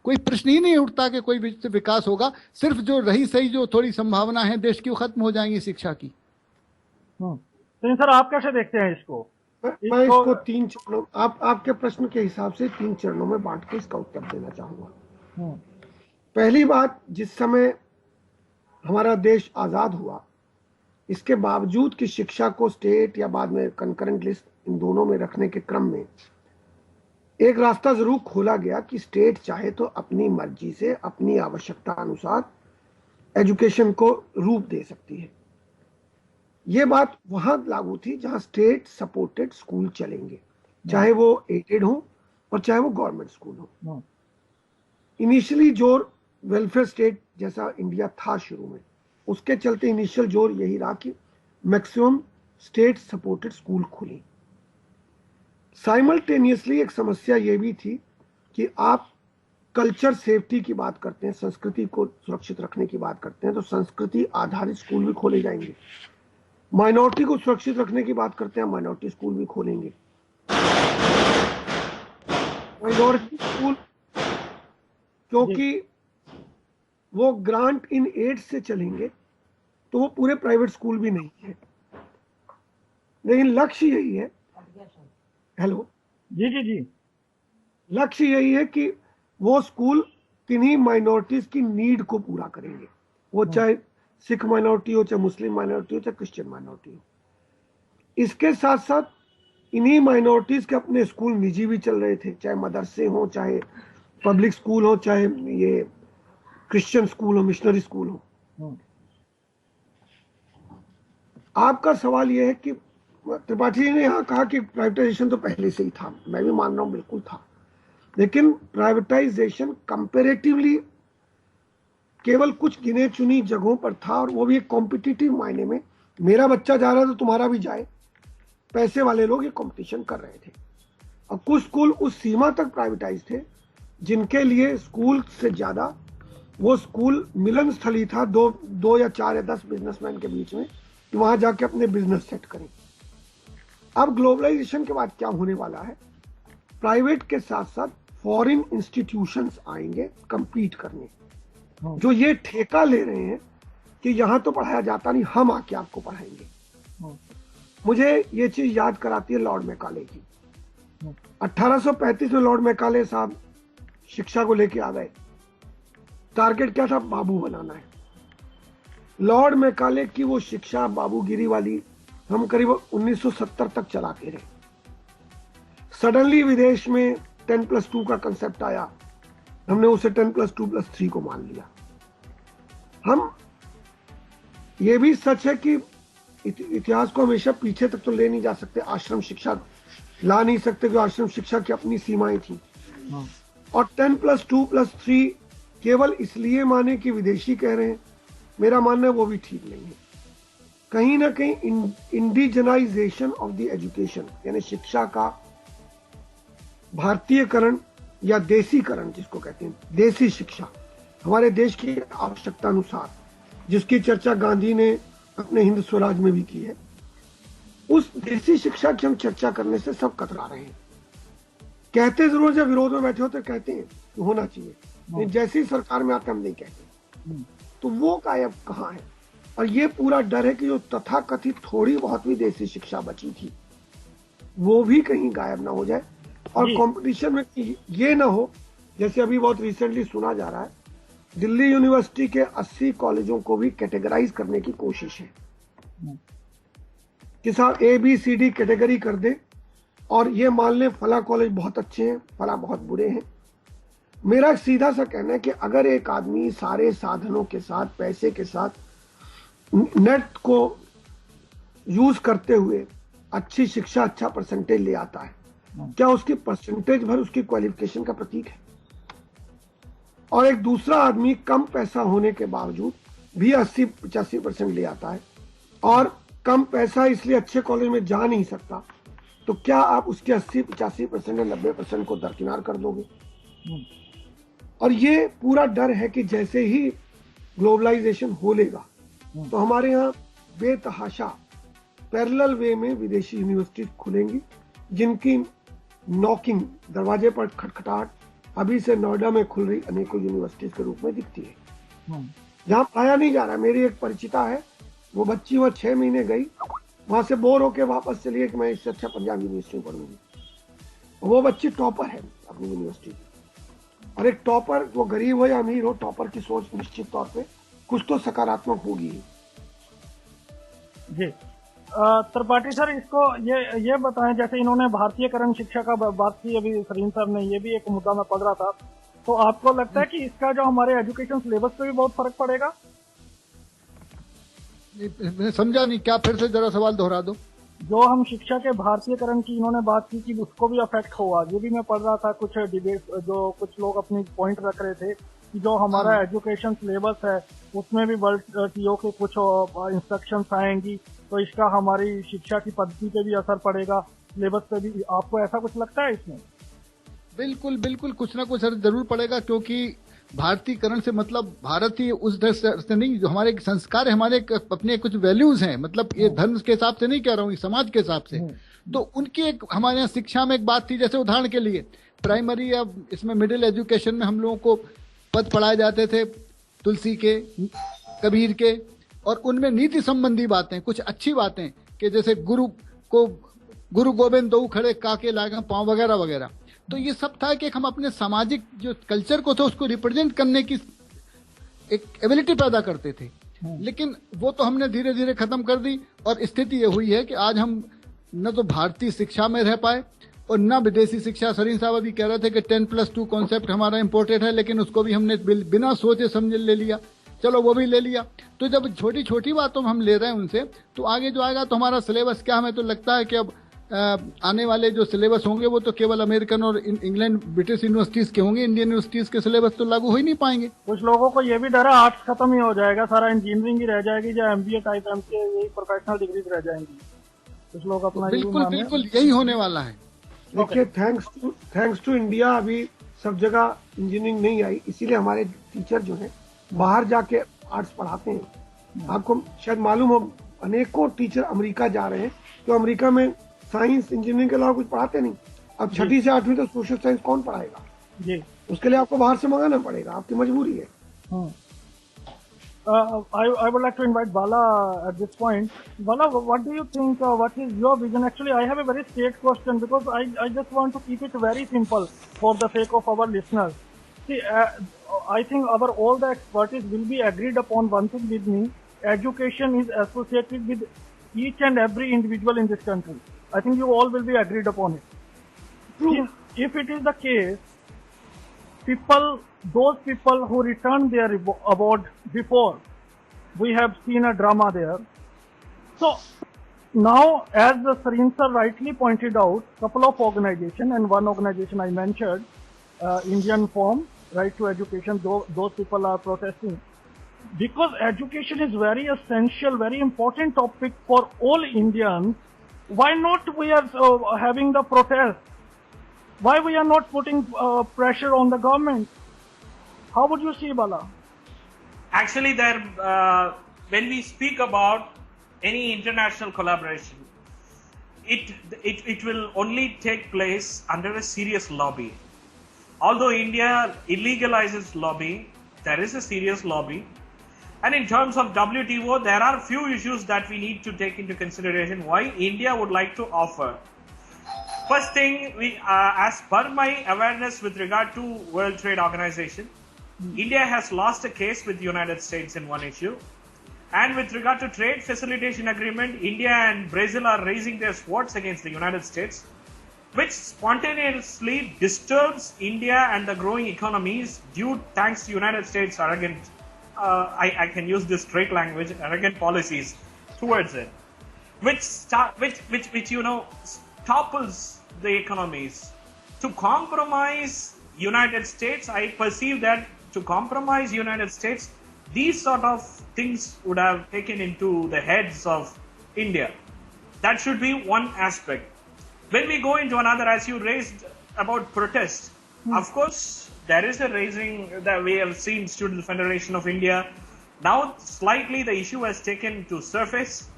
कोई प्रश्न ही नहीं उठता कि कोई विकास होगा। सिर्फ जो रही सही जो थोड़ी संभावना है देश की, वो खत्म हो जाएंगी शिक्षा की। तो सर आप कैसे देखते हैं इसको मैं इसको 3 चरणों, आपके प्रश्न के हिसाब से 3 चरणों में बांट के इसका उत्तर देना चाहूंगा। पहली बात, जिस समय हमारा देश आजाद हुआ, इसके बावजूद कि शिक्षा को स्टेट या बाद में कंकरेंट लिस्ट इन दोनों में रखने के क्रम में एक रास्ता जरूर खोला गया कि स्टेट चाहे तो अपनी मर्जी से अपनी आवश्यकता अनुसार एजुकेशन को रूप दे सकती है। यह बात वहां लागू थी जहां स्टेट सपोर्टेड स्कूल चलेंगे, चाहे वो एडेड हो और चाहे वो गवर्नमेंट स्कूल हो। इनिशियली जोर वेलफेयर स्टेट जैसा इंडिया था शुरू में, उसके चलते इनिशियल जोर यही रहा कि मैक्सिमम स्टेट सपोर्टेड स्कूल खुले। साइमल्टेनियसली एक समस्या यह भी थी कि आप कल्चर सेफ्टी की बात करते हैं, संस्कृति को सुरक्षित रखने की बात करते हैं, तो संस्कृति आधारित स्कूल भी खोले जाएंगे। माइनॉरिटी को सुरक्षित रखने की बात करते हैं, माइनॉरिटी स्कूल भी खोलेंगे। माइनॉरिटी स्कूल क्योंकि वो ग्रांट इन एड से चलेंगे तो वो पूरे प्राइवेट स्कूल भी नहीं है, लेकिन लक्ष्य यही है, हेलो जी जी जी, लक्ष्य यही है कि वो स्कूल किन्हीं माइनॉरिटीज की नीड को पूरा करेंगे, वो चाहे सिख माइनॉरिटी हो, चाहे मुस्लिम माइनॉरिटी हो, चाहे क्रिश्चियन माइनॉरिटी हो। इसके साथ साथ इन्हीं माइनॉरिटीज के अपने स्कूल निजी भी चल रहे थे, चाहे मदरसे हो, चाहे पब्लिक स्कूल हो, चाहे ये क्रिश्चियन स्कूल हो, मिशनरी स्कूल हो। आपका सवाल यह है कि त्रिपाठी जी ने यहां कहा कि प्राइवेटाइजेशन तो पहले से ही था, मैं भी मान रहा हूं बिल्कुल था, लेकिन प्राइवेटाइजेशन कंपैरेटिवली केवल कुछ गिने चुनी जगहों पर था, और वो भी एक कॉम्पिटिटिव मायने में, मेरा बच्चा जा रहा है तो तुम्हारा भी जाए, पैसे वाले लोग ये कंपटीशन कर रहे थे। और कुछ स्कूल उस सीमा तक प्राइवेटाइज थे जिनके लिए स्कूल से ज्यादा वो स्कूल मिलन स्थली था, दो या 4 या 10 बिजनेसमैन के बीच में, कि वहां जाके अपने बिजनेस सेट करें। अब ग्लोबलाइजेशन के बाद क्या होने वाला है, प्राइवेट के साथ साथ फॉरेन इंस्टीट्यूशंस आएंगे कंपीट करने, जो ये ठेका ले रहे हैं कि यहां तो पढ़ाया जाता नहीं, हम आके आपको पढ़ाएंगे। मुझे ये चीज याद कराती है लॉर्ड मैकाले की। 1835 में लॉर्ड मैकाले साहब शिक्षा को लेके आ गए। टारगेट क्या था? बाबू बनाना है। लॉर्ड मैकाले की वो शिक्षा बाबूगिरी वाली हम करीब 1970 तक चलाते रहे। सडनली विदेश में 10+2 का कंसेप्ट आया, हमने उसे 10+2+3 को मान लिया। हम ये भी सच है कि इतिहास को हमेशा पीछे तक तो ले नहीं जा सकते, आश्रम शिक्षा ला नहीं सकते, क्योंकि आश्रम शिक्षा की अपनी सीमाएं थी। और 10+2+3 केवल इसलिए माने कि विदेशी कह रहे हैं, मेरा मानना है वो भी ठीक नहीं है। कहीं ना कहीं इंडिजनाइजेशन ऑफ द एजुकेशन, यानी शिक्षा का भारतीयकरण या देसीकरण जिसको कहते हैं, देसी शिक्षा, हमारे देश की आवश्यकता अनुसार, जिसकी चर्चा गांधी ने अपने हिंद स्वराज में भी की है, उस देसी शिक्षा की हम चर्चा करने से सब कतरा रहे हैं। कहते जरूर जब विरोध में बैठे होते कहते हैं कि होना चाहिए, लेकिन जैसी सरकार में आते हम नहीं कहते, तो वो गायब कहाँ है? और ये पूरा डर है कि जो तथाकथित थोड़ी बहुत भी देसी शिक्षा बची थी वो भी कहीं गायब ना हो जाए, और कंपटीशन में ये ना हो जैसे अभी बहुत रिसेंटली सुना जा रहा है, दिल्ली यूनिवर्सिटी के 80 कॉलेजों को भी कैटेगराइज करने की कोशिश है कि साहब ABCD कैटेगरी कर दे और ये मान लें फला कॉलेज बहुत अच्छे हैं, फला बहुत बुरे हैं। मेरा सीधा सा कहना है कि अगर एक आदमी सारे साधनों के साथ, पैसे के साथ, नेट को यूज करते हुए अच्छी शिक्षा, अच्छा परसेंटेज ले आता है, क्या उसकी परसेंटेज भर उसकी क्वालिफिकेशन का प्रतीक है? और एक दूसरा आदमी कम पैसा होने के बावजूद भी 80-85% ले आता है, और कम पैसा इसलिए अच्छे कॉलेज में जा नहीं सकता, तो क्या आप उसके 80-85% या 90% को दरकिनार कर दोगे? और ये पूरा डर है कि जैसे ही ग्लोबलाइजेशन हो लेगा तो हमारे यहाँ बेतहाशा पैरेलल वे में विदेशी यूनिवर्सिटी खुलेंगी, जिनकी नॉकिंग, दरवाजे पर खटखटाहट अभी से नोएडा में खुल रही अनेकों यूनिवर्सिटीज के रूप में दिखती है, जहां पाया नहीं जा रहा। मेरी एक परिचिता है, वो बच्ची वहां 6 महीने गई, वहां से बोर होके वापस चलिए कि मैं इससे अच्छा पंजाब यूनिवर्सिटी में पढ़ूंगी। वो बच्ची टॉपर है अपनी यूनिवर्सिटी की, और एक टॉपर, वो गरीब हो या अमीर हो, टॉपर की सोच निश्चित तौर पे कुछ तो सकारात्मक होगी। जी त्रिपाठी सर, इसको ये बताएं, जैसे इन्होंने भारतीयकरण शिक्षा का बात की अभी सरीन सर ने, ये भी एक मुद्दा मैं पढ़ रहा था, तो आपको लगता है कि इसका जो हमारे एजुकेशन सिलेबस पे भी बहुत फर्क पड़ेगा? मैं समझा नहीं, क्या फिर से जरा सवाल दोहरा दो। जो हम शिक्षा के भारतीयकरण की इन्होंने बात की कि उसको भी अफेक्ट होगा, ये भी मैं पढ़ रहा था, कुछ डिबेट जो कुछ लोग अपनी पॉइंट रख रहे थे कि जो हमारा एजुकेशन सिलेबस है उसमें भी वर्ल्ड टीओ के कुछ इंस्ट्रक्शंस आएंगी, तो इसका हमारी शिक्षा की पद्धति पे भी असर पड़ेगा, सिलेबस पे भी। आपको ऐसा कुछ लगता है इसमें? बिल्कुल बिल्कुल, कुछ ना कुछ असर जरूर पड़ेगा, क्योंकि भारतीयकरण से मतलब भारतीय उस दृष्टि से नहीं, जो हमारे संस्कार है, हमारे अपने कुछ वैल्यूज हैं, मतलब ये धर्म के हिसाब से नहीं कह रहा हूँ, समाज के हिसाब से, तो उनकी एक हमारे यहाँ शिक्षा में एक बात थी, जैसे उदाहरण के लिए प्राइमरी या इसमें मिडिल एजुकेशन में हम लोगों को पद पढ़ाए जाते थे तुलसी के, कबीर के, और उनमें नीति संबंधी बातें, कुछ अच्छी बातें, कि जैसे गुरु गोविंद दो खड़े काके लागा पांव वगैरह वगैरह। तो ये सब था कि हम अपने सामाजिक जो कल्चर को थे उसको रिप्रेजेंट करने की एक एबिलिटी पैदा करते थे, लेकिन वो तो हमने धीरे धीरे खत्म कर दी, और स्थिति ये हुई है कि आज हम न तो भारतीय शिक्षा में रह पाए और न विदेशी शिक्षा। सरीन साहब अभी कह रहे थे कि 10+2 कॉन्सेप्ट हमारा इम्पोर्टेड है, लेकिन उसको भी हमने बिना सोचे समझे ले लिया, चलो वो भी ले लिया। तो जब छोटी छोटी बातों में हम ले रहे हैं उनसे, तो आगे जो आएगा तो हमारा सिलेबस क्या, हमें तो लगता है कि अब आने वाले जो सिलेबस होंगे वो तो केवल अमेरिकन और इंग्लैंड ब्रिटिश यूनिवर्सिटीज के होंगे, इंडियन यूनिवर्सिटीज के सिलेबस तो लागू हो ही नहीं पाएंगे। कुछ लोगों को ये भी डर है आर्ट्स खत्म ही हो जाएगा, सारा इंजीनियरिंग ही रह जाएगी, या एमबीए टाइप एमसीए, यही प्रोफेशनल डिग्रीज रह जाएंगी। कुछ लोग अपना बिल्कुल बिल्कुल यही होने वाला है। देखिए, थैंक्स टू इंडिया अभी सब जगह इंजीनियरिंग नहीं आई, इसीलिए हमारे टीचर जो है बाहर जाके आर्ट्स पढ़ाते हैं। आपको शायद मालूम हो, अनेकों टीचर अमेरिका जा रहे हैं, तो अमेरिका में साइंस इंजीनियरिंग के अलावा कुछ पढ़ाते नहीं। अब 6ठी से 8वीं तक सोशल साइंस कौन पढ़ाएगा जी? उसके लिए आपको बाहर से मंगाना पड़ेगा, आपकी मजबूरी है। I would like to invite Bala at this point. Bala, what do you think? What is your vision? Actually, I have a very straight question because I just want to keep it very simple for the sake of our listeners. See, I think all the expertise will be agreed upon one thing with me. Education is associated with each and every individual in this country. I think you all will be agreed upon it. True. If it is the case, those people who returned their award before, we have seen a drama there. So now, as the Sareen sir rightly pointed out, couple of organizations, and one organization I mentioned, Indian Forum, Right to Education, those people are protesting. Because education is very essential, very important topic for all Indians, why not we are having the protest? Why we are not putting pressure on the government? How would you see, Bala? Actually, when we speak about any international collaboration, it will only take place under a serious lobby. Although India illegalizes lobbying, there is a serious lobby. And in terms of WTO, there are few issues that we need to take into consideration why India would like to offer. First thing, as per my awareness with regard to World Trade Organization, India has lost a case with the United States in one issue. And with regard to trade facilitation agreement, India and Brazil are raising their swords against the United States, which spontaneously disturbs India and the growing economies thanks to United States' arrogant, I can use this straight language, arrogant policies towards it, which topples the economies. To compromise United States, I perceive that to compromise United States, these sort of things would have taken into the heads of India. That should be one aspect. When we go into another, as you raised about protest, of course, there is a raising that we have seen Student Federation of India. Now, slightly the issue has taken to surface.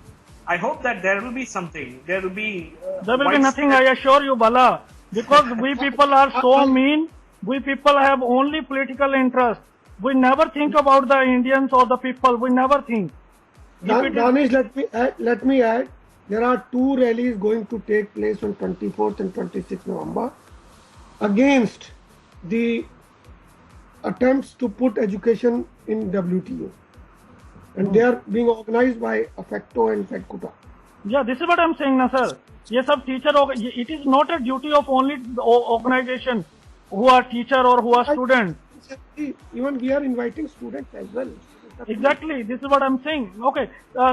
I hope that there will be something. There will be nothing, I assure you, Bala. Because we people are so mean. We people have only political interest. We never think about the Indians or the people. We never think. Danish, let me add. there are 2 rallies going to take place on 24th and 26th November against the attempts to put education in WTO, and they are being organized by AFECTO and FEDCUTA. Yeah, this is what I'm saying, na sir. ये सब teacher, it is not a duty of only the organization who are teacher or who are student. Even we are inviting students as well. Exactly, this is what I'm saying. Okay,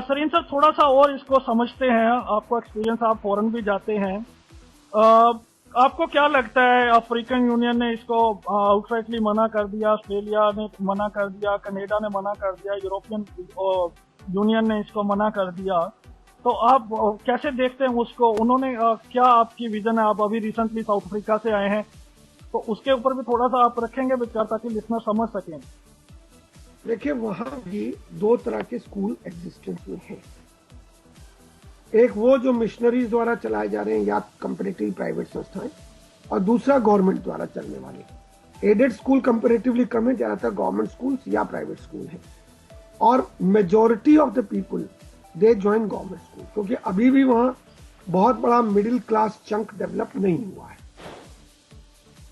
Sarin sir थोड़ा सा और इसको समझते हैं, आपको experience, आप foreign भी जाते हैं, आपको क्या लगता है अफ्रीकन यूनियन ने इसको आउटराइटली मना कर दिया, ऑस्ट्रेलिया ने मना कर दिया, कनाडा ने मना कर दिया, यूरोपियन यूनियन ने इसको मना कर दिया, तो आप कैसे देखते हैं उसको? उन्होंने क्या आपकी विजन है? आप अभी रिसेंटली साउथ अफ्रीका से आए हैं, तो उसके ऊपर भी थोड़ा सा आप रखेंगे विचार ताकि लिसनर समझ सकें। देखिए, वहां भी 2 तरह के स्कूल एग्जिस्टेंस में हैं। एक वो जो मिशनरीज द्वारा चलाए जा रहे हैं या कंपैरेटिवली प्राइवेट संस्थाएं, और दूसरा गवर्नमेंट द्वारा चलने वाले एडेड स्कूल कंपैरेटिवली कम है, ज्यादातर गवर्नमेंट स्कूल्स या प्राइवेट स्कूल हैं, और majority of the people they join government school, क्योंकि अभी भी वहां बहुत बड़ा मिडिल क्लास चंक डेवलप नहीं हुआ है।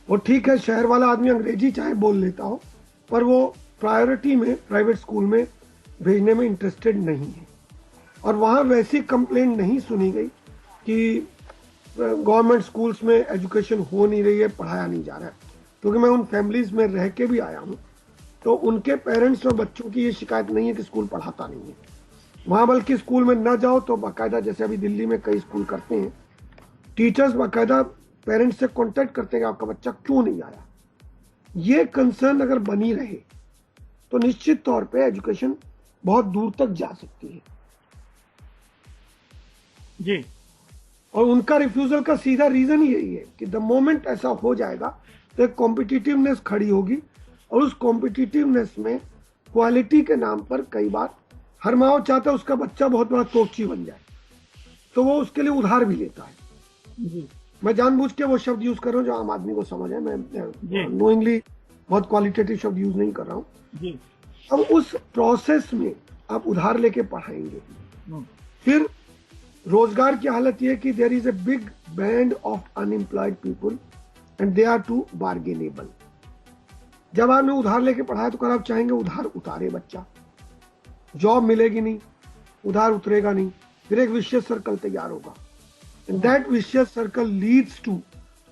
वो ठीक है, शहर वाला आदमी अंग्रेजी चाहे बोल लेता हो, पर वो प्रायोरिटी में प्राइवेट स्कूल में भेजने में इंटरेस्टेड नहीं है। और वहां वैसी कंप्लेंट नहीं सुनी गई कि गवर्नमेंट स्कूल्स में एजुकेशन हो नहीं रही है, पढ़ाया नहीं जा रहा है, क्योंकि मैं उन फैमिलीज में रह के भी आया हूं, तो उनके पेरेंट्स और बच्चों की ये शिकायत नहीं है कि स्कूल पढ़ाता नहीं है वहां, बल्कि स्कूल में न जाओ तो बाकायदा, जैसे अभी दिल्ली में कई स्कूल करते हैं, टीचर्स बाकायदा पेरेंट्स से कांटेक्ट करते हैं कि आपका बच्चा क्यों नहीं आया। ये कंसर्न अगर बनी रहे तो निश्चित तौर पे एजुकेशन बहुत दूर तक जा सकती है जी। और उनका रिफ्यूजल का सीधा रीजन यही है कि द मोमेंट ऐसा हो जाएगा तो एक कॉम्पिटिटिवनेस खड़ी होगी, और उस कॉम्पिटिटिवनेस में क्वालिटी के नाम पर कई बार हर माँ चाहता है उसका बच्चा बहुत बड़ा तोपची बन जाए, तो वो उसके लिए उधार भी लेता है जी। मैं जानबूझ के वो शब्द यूज कर रहा हूँ जो आम आदमी को समझ है, मैं नोइंगली बहुत क्वालिटेटिव शब्द यूज नहीं कर रहा हूँ जी। अब उस प्रोसेस में आप उधार लेके पढ़ाएंगे, फिर रोजगार की हालत यह कि there is a big band of unemployed people and they are too bargainable. जब आपने उधार लेके पढ़ाया तो आप चाहेंगे उधार उतारे बच्चा, जॉब मिलेगी नहीं, उधार उतरेगा नहीं, फिर एक विशियस सर्कल तैयार होगा, and that vicious circle leads to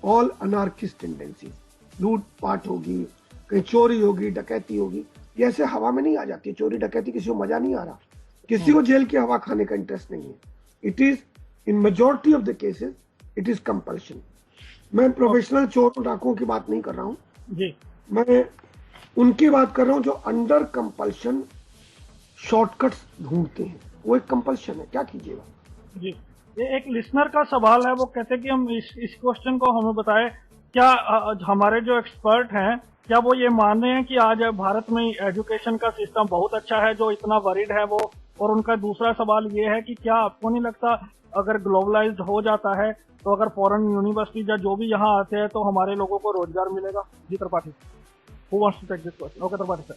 all anarchist tendencies. लूट पाट होगी, कहीं चोरी होगी, डकैती होगी। ये ऐसे हवा में नहीं आ जाती है, चोरी डकैती किसी को मजा नहीं आ रहा, किसी को जेल की हवा खाने का इंटरेस्ट नहीं है। It is in majority of the cases it is compulsion. मैं प्रोफेशनल चोर डाकुओं की बात नहीं कर रहा हूँ जी, मैं उनकी बात कर रहा हूँ जो अंडर कंपल्शन शॉर्टकट्स ढूंढते हैं, वो एक कंपल्शन है, क्या कीजिएगा जी। ये एक लिसनर का सवाल है, वो कहते हैं कि हम इस क्वेश्चन को हमें बताएं, क्या हमारे जो एक्सपर्ट हैं क्या वो ये मान रहे हैं कि आज भारत में एजुकेशन का सिस्टम बहुत अच्छा है जो इतना वरीड है वो? और उनका दूसरा सवाल ये है कि क्या आपको नहीं लगता अगर ग्लोबलाइज्ड हो जाता है तो अगर फॉरेन यूनिवर्सिटी या जो भी यहाँ आते हैं तो हमारे लोगों को रोजगार मिलेगा? जी Tripathi, who wants to take this question? Okay Tripathi sir.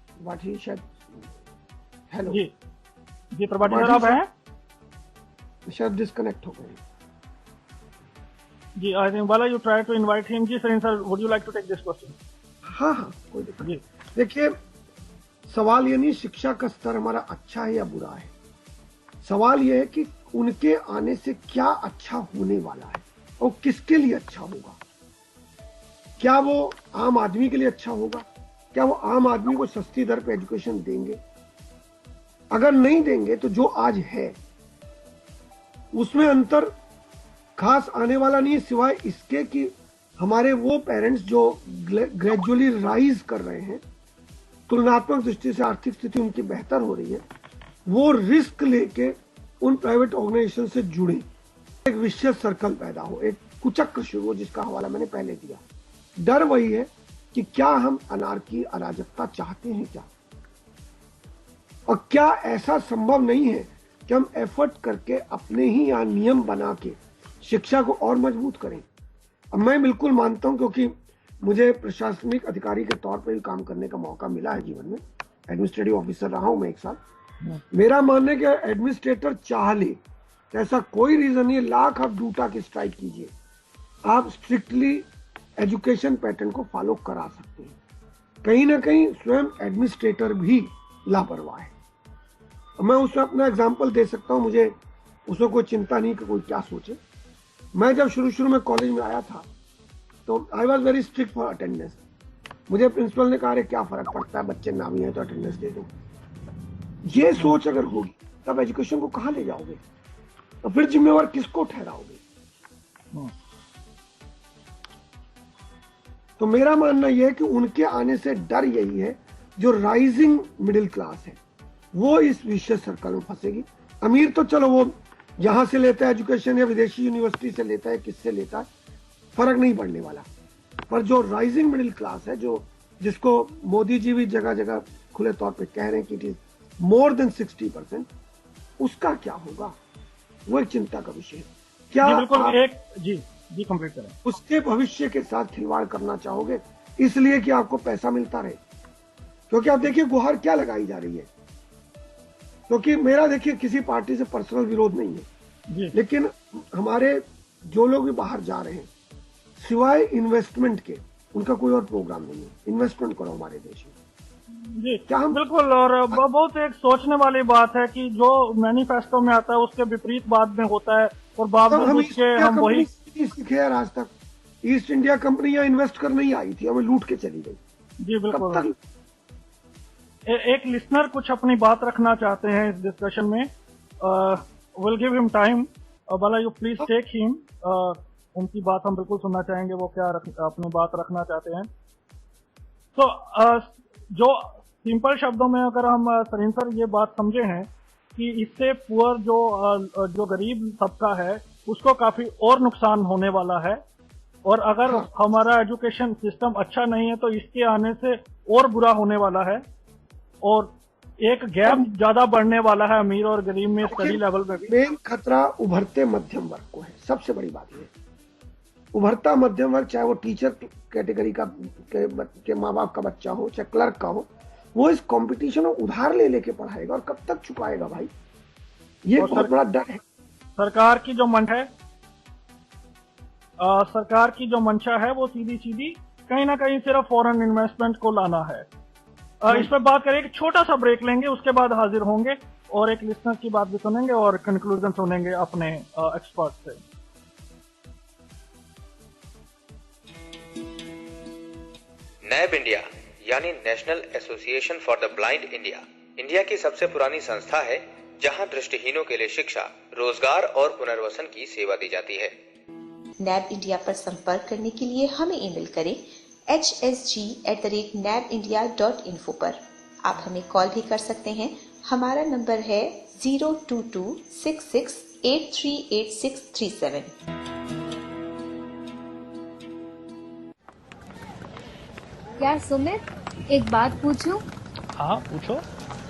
Tripathi शायद, हेलो जी जी त्रिपाठी सर आप हैं? शायद डिस्कनेक्ट हो गए जी। आई थिंक वाला you try to invite him. जी sir, would you like to take this question? हाँ हाँ, कोई दिक्कत नहीं। देखिए, सवाल ये नहीं शिक्षा का स्तर हमारा अच्छा है या बुरा है, सवाल ये है कि उनके आने से क्या अच्छा होने वाला है और किसके लिए अच्छा होगा। क्या वो आम आदमी के लिए अच्छा होगा? क्या वो आम आदमी को सस्ती दर पे एजुकेशन देंगे? अगर नहीं देंगे तो जो आज है उसमें अंतर खास आने वाला नहीं है, सिवाय इसके कि हमारे वो पेरेंट्स जो ग्रेजुअली राइज कर रहे हैं, तुलनात्मक दृष्टि से आर्थिक स्थिति उनकी बेहतर हो रही है, वो रिस्क लेके उन प्राइवेट ऑर्गेनाइजेशन से जुड़े, एक विशियस सर्कल पैदा हो, एक कुचक्र शुरू हो, जिसका हवाला मैंने पहले दिया। डर वही है कि क्या हम अनार्की अराजकता चाहते हैं क्या, और क्या ऐसा संभव नहीं है कि हम एफर्ट करके अपने ही यहाँ नियम बना के शिक्षा को और मजबूत करें। अब मैं बिल्कुल मानता हूं, क्योंकि मुझे प्रशासनिक अधिकारी के तौर पर भी काम करने का मौका मिला है जीवन में, एडमिनिस्ट्रेटिव ऑफिसर रहा हूं मैं 1 साल। मेरा मानना है कि एडमिनिस्ट्रेटर चाह ले तो ऐसा कोई रीजन नहीं है, लाख आप डूटा की स्ट्राइक कीजिए, आप स्ट्रिक्टली एजुकेशन पैटर्न को फॉलो करा सकते हैं। कहीं ना कहीं स्वयं एडमिनिस्ट्रेटर भी लापरवाह है। मैं उसमें अपना एग्जाम्पल दे सकता हूं, मुझे उसमें कोई चिंता नहीं कि कोई क्या सोचे। मैं जब शुरू में कॉलेज में आया था तो I was very strict for attendance. मुझे प्रिंसिपल ने कहा अरे क्या फर्क पड़ता है, बच्चे ना भी हैं तो अटेंडेंस दे दो। ये सोच अगर होगी तब एजुकेशन को कहां ले जाओगे, तो फिर जिम्मेवार किसको ठहराओगे? तो मेरा मानना यह है कि उनके आने से डर यही है, जो राइजिंग मिडिल क्लास है वो इस विशेष सर्कल में फंसेगी। अमीर तो चलो वो यहां से लेता है एजुकेशन या विदेशी यूनिवर्सिटी से लेता है, किससे लेता है, फर्क नहीं पड़ने वाला। पर जो राइजिंग मिडिल क्लास है, जो जिसको मोदी जी भी जगह जगह खुले तौर पे कह रहे हैं कि इट इज मोर देन 60%, उसका क्या होगा, वो एक चिंता का विषय है। क्या जी कंप्लीट करें। उसके भविष्य के साथ खिलवाड़ करना चाहोगे इसलिए कि आपको पैसा मिलता रहे? क्योंकि आप देखिए गुहार क्या लगाई जा रही है, क्योंकि मेरा देखिए किसी पार्टी से पर्सनल विरोध नहीं है, लेकिन हमारे जो लोग भी बाहर जा रहे हैं सिवाय इन्वेस्टमेंट के उनका कोई और प्रोग्राम नहीं है। इन्वेस्टमेंट करो हमारे देश में। जी क्या हम बिल्कुल, और बहुत एक सोचने वाली बात है कि जो मैनिफेस्टो में आता है उसके विपरीत बाद में होता है, और बावजूद उसके हम वही सीखे यार। आज तक ईस्ट इंडिया कंपनी यहाँ इन्वेस्ट करने ही आई थी, हमें लूट के चली गई। जी बिल्कुल। एक लिसनर कुछ अपनी बात रखना चाहते हैं इस डिस्कशन में। Will give him time, Bala you please take him. उनकी बात हम बिल्कुल सुनना चाहेंगे, वो क्या अपनी बात रखना चाहते हैं। तो जो सिंपल शब्दों में अगर हम सरीन सर ये बात समझे हैं कि इससे पुअर जो गरीब तबका है उसको काफी और नुकसान होने वाला है, और अगर हमारा एजुकेशन सिस्टम अच्छा नहीं है तो इसके आने से और बुरा होने वाला है, और एक गैप ज्यादा बढ़ने वाला है अमीर और गरीब में स्टडी लेवल में भी। मेन खतरा उभरते मध्यम वर्ग को है। सबसे बड़ी बात यह उभरता मध्यम वर्ग, चाहे वो टीचर कैटेगरी का के माँ बाप का बच्चा हो, चाहे क्लर्क का हो, वो इस कंपटीशन में उधार ले लेके पढ़ाएगा और कब तक चुकाएगा भाई? ये बहुत बड़ा डर है। सरकार की जो सरकार की जो मंशा है वो सीधी कहीं ना कहीं सिर्फ फॉरेन इन्वेस्टमेंट को लाना है। इस पर बात करें, एक छोटा सा ब्रेक लेंगे, उसके बाद हाजिर होंगे और एक लिसनर की बात भी सुनेंगे और कंक्लूजन सुनेंगे अपने एक्सपर्ट से। नैब इंडिया यानी national association for the blind India की सबसे पुरानी संस्था है, जहां दृष्टिहीनों के लिए शिक्षा, रोजगार और पुनर्वसन की सेवा दी जाती है। नैब इंडिया पर संपर्क करने के लिए हमें ईमेल करें hsg@nabindia.info पर। आप हमें कॉल भी कर सकते हैं। हमारा नंबर है 02266838637। यार सुमित, एक बात पूछूं? हाँ पूछो।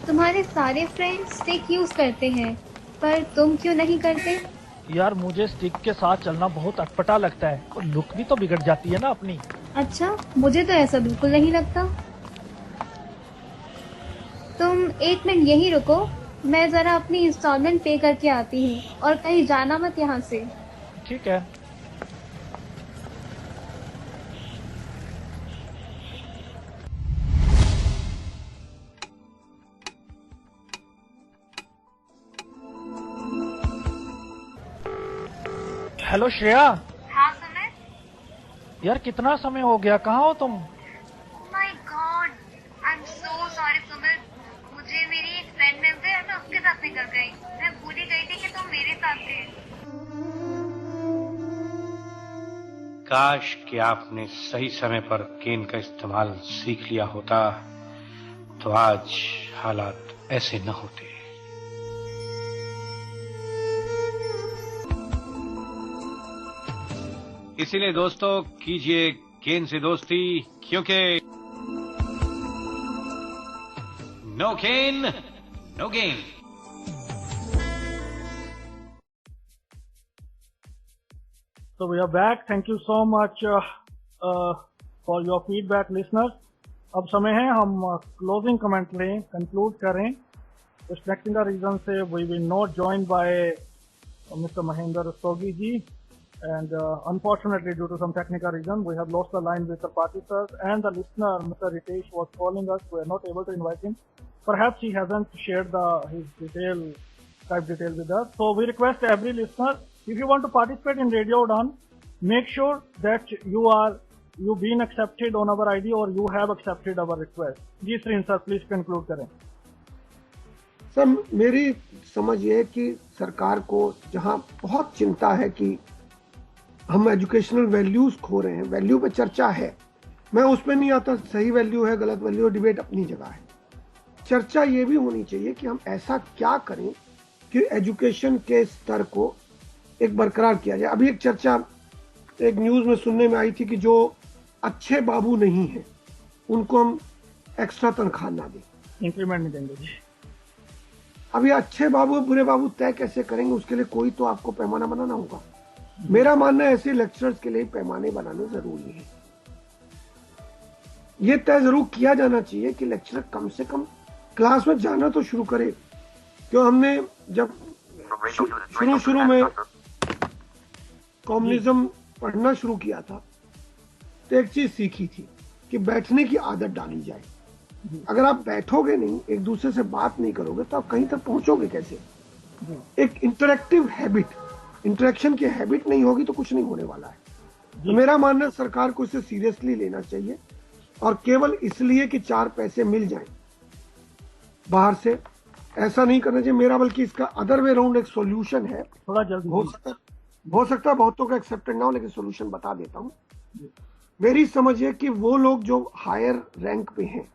तुम्हारे सारे फ्रेंड्स स्टिक यूज करते हैं, पर तुम क्यों नहीं करते? यार मुझे स्टिक के साथ चलना बहुत अटपटा लगता है, और लुक भी तो बिगड़ जाती है ना अपनी। अच्छा, मुझे तो ऐसा बिल्कुल नहीं लगता। तुम 1 मिनट यहीं रुको, मैं जरा अपनी इंस्टॉलमेंट पे करके आती हूँ, और कहीं जाना मत यहाँ से। ठीक है। हेलो श्रेया। हाँ सुमित। यार कितना समय हो गया, कहाँ हो तुम? My God, I am so sorry Sumit. मुझे मेरी एक फ्रेंड मिल गई और मैं उसके साथ निकल गई। मैं भूल ही गई थी कि तुम मेरे साथ थे। काश कि आपने सही समय पर केन का इस्तेमाल सीख लिया होता, तो आज हालात ऐसे न होते। इसीलिए दोस्तों, कीजिए केन से दोस्ती, क्योंकि no pain no gain. So we are back. Thank you so much for your feedback, listeners. अब समय है हम क्लोजिंग कमेंट लें, कंक्लूड करें। Respecting the reason say we will not joined by Mr. Mahendra Rastogi ji, and unfortunately due to some technical reason we have lost the line with the party sir, and the listener Mr. Ritesh was calling us. We are not able to invite him. Perhaps he hasn't shared his Skype detail with us. So we request every listener, if you want to participate in Radio Udan, make sure that you been accepted on our ID or you have accepted our request. जी Shreen sir please conclude करें। Sir मेरी समझ ये है कि सरकार को जहां बहुत चिंता है कि हम एजुकेशनल वैल्यूज खो रहे हैं, वैल्यू पे चर्चा है, मैं उस पर नहीं आता, सही वैल्यू है गलत वैल्यू, डिबेट अपनी जगह है। चर्चा ये भी होनी चाहिए कि हम ऐसा क्या करें कि एजुकेशन के स्तर को एक बरकरार किया जाए। अभी एक चर्चा एक न्यूज में सुनने में आई थी कि जो अच्छे बाबू नहीं है उनको हम एक्स्ट्रा तनख्वाह ना दें, इंक्रीमेंट नहीं देंगे जी। अभी अच्छे बाबू बुरे बाबू तय कैसे करेंगे, उसके लिए कोई तो आपको पैमाना बनाना होगा। मेरा मानना है ऐसे लेक्चरर्स के लिए पैमाने बनाने जरूरी है। ये तय जरूर किया जाना चाहिए कि लेक्चरर कम से कम क्लास में जाना तो शुरू करे। क्यों हमने जब शुरू में कम्युनिज्म पढ़ना शुरू किया था तो एक चीज सीखी थी कि बैठने की आदत डाली जाए। अगर आप बैठोगे नहीं, एक दूसरे से बात नहीं करोगे तो आप कहीं तक पहुंचोगे कैसे? एक इंटरेक्टिव हैबिट, इंटरेक्शन की हैबिट नहीं होगी तो कुछ नहीं होने वाला है। तो मेरा मानना है सरकार को इसे सीरियसली लेना चाहिए और केवल इसलिए कि 4 पैसे मिल जाएं बाहर से ऐसा नहीं करना चाहिए मेरा, बल्कि इसका अदर वे राउंड एक सॉल्यूशन है। थोड़ा जल्दी हो सकता है बहुतों का एक्सेप्टेड ना हो, लेकिन सॉल्यूशन बता देता हूं। मेरी समझ है कि वो लोग जो हायर रैंक पे हैं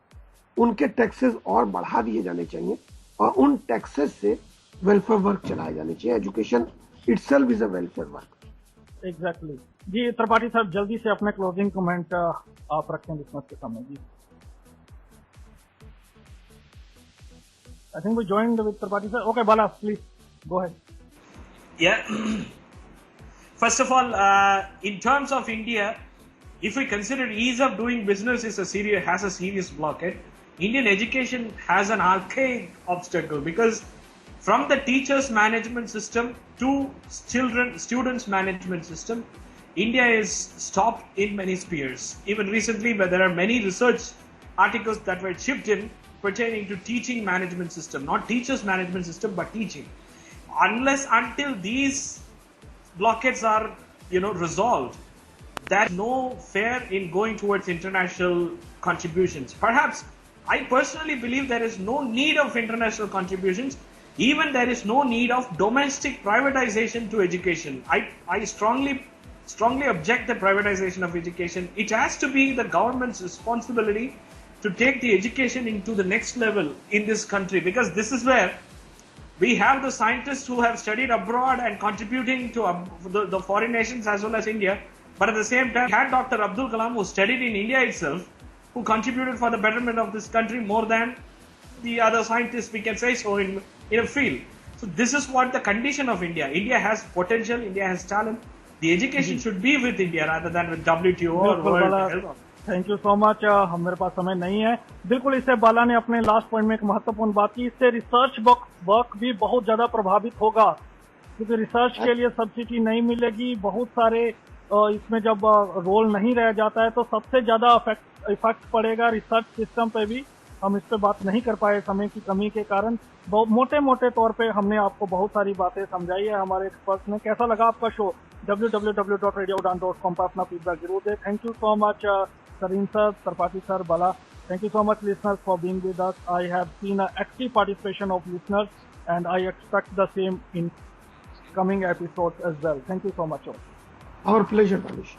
उनके टैक्सेस और बढ़ा दिए जाने चाहिए और उन टैक्सेस से वेलफेयर वर्क चलाए जाने चाहिए। Education itself is a welfare work. Exactly जी। त्रिपाठी साहब जल्दी से अपने क्लोजिंग कमेंट आप रखें लिसनर्स के सामने जी। I think we joined with Tripathi sir. Okay Bala please go ahead. Yeah. First of all, in terms of India, if we consider ease of doing business has a serious blockade, Indian education has an archaic obstacle because from the teachers management system to students management system, India is stopped in many spheres. Even recently, where there are many research articles that were chipped in pertaining to teaching management system, not teachers management system, but teaching. Until these blockades are, resolved, there's no fair in going towards international contributions. Perhaps I personally believe there is no need of international contributions. Even there is no need of domestic privatization to education. I strongly object the privatization of education. It has to be the government's responsibility to take the education into the next level in this country, because this is where we have the scientists who have studied abroad and contributing to the foreign nations as well as India. But at the same time, we had Dr. Abdul Kalam, who studied in India itself, who contributed for the betterment of this country more than the other scientists, we can say so, in a field. So this is what the condition of India. India has potential, India has talent. The education should be with India rather than with WTO or World Health. Thank you so much. मेरे पास समय नहीं है। बिल्कुल इससे बाला ने अपने last point में एक महत्वपूर्ण बात की, इससे रिसर्च वर्क भी बहुत ज्यादा प्रभावित होगा, क्योंकि रिसर्च के लिए सब्सिडी नहीं मिलेगी। बहुत सारे इसमें जब रोल नहीं रह जाता है तो सबसे ज्यादा इफेक्ट पड़ेगा रिसर्च सिस्टम पे भी। हम इस पे बात नहीं कर पाए समय की कमी के कारण। मोटे तौर पे हमने आपको बहुत सारी बातें समझाई है हमारे एक्सपर्ट्स ने। कैसा लगा आपका शो? www.radioudan.com पर अपना फीडबैक जरूर दें। Thank you so much Sarin sir, Tripathi sir, Bala. Thank you so much listeners for being with us. I have seen an active participation of listeners and I expect the same in coming episodes as well. Thank you so much all. Our pleasure, Manish.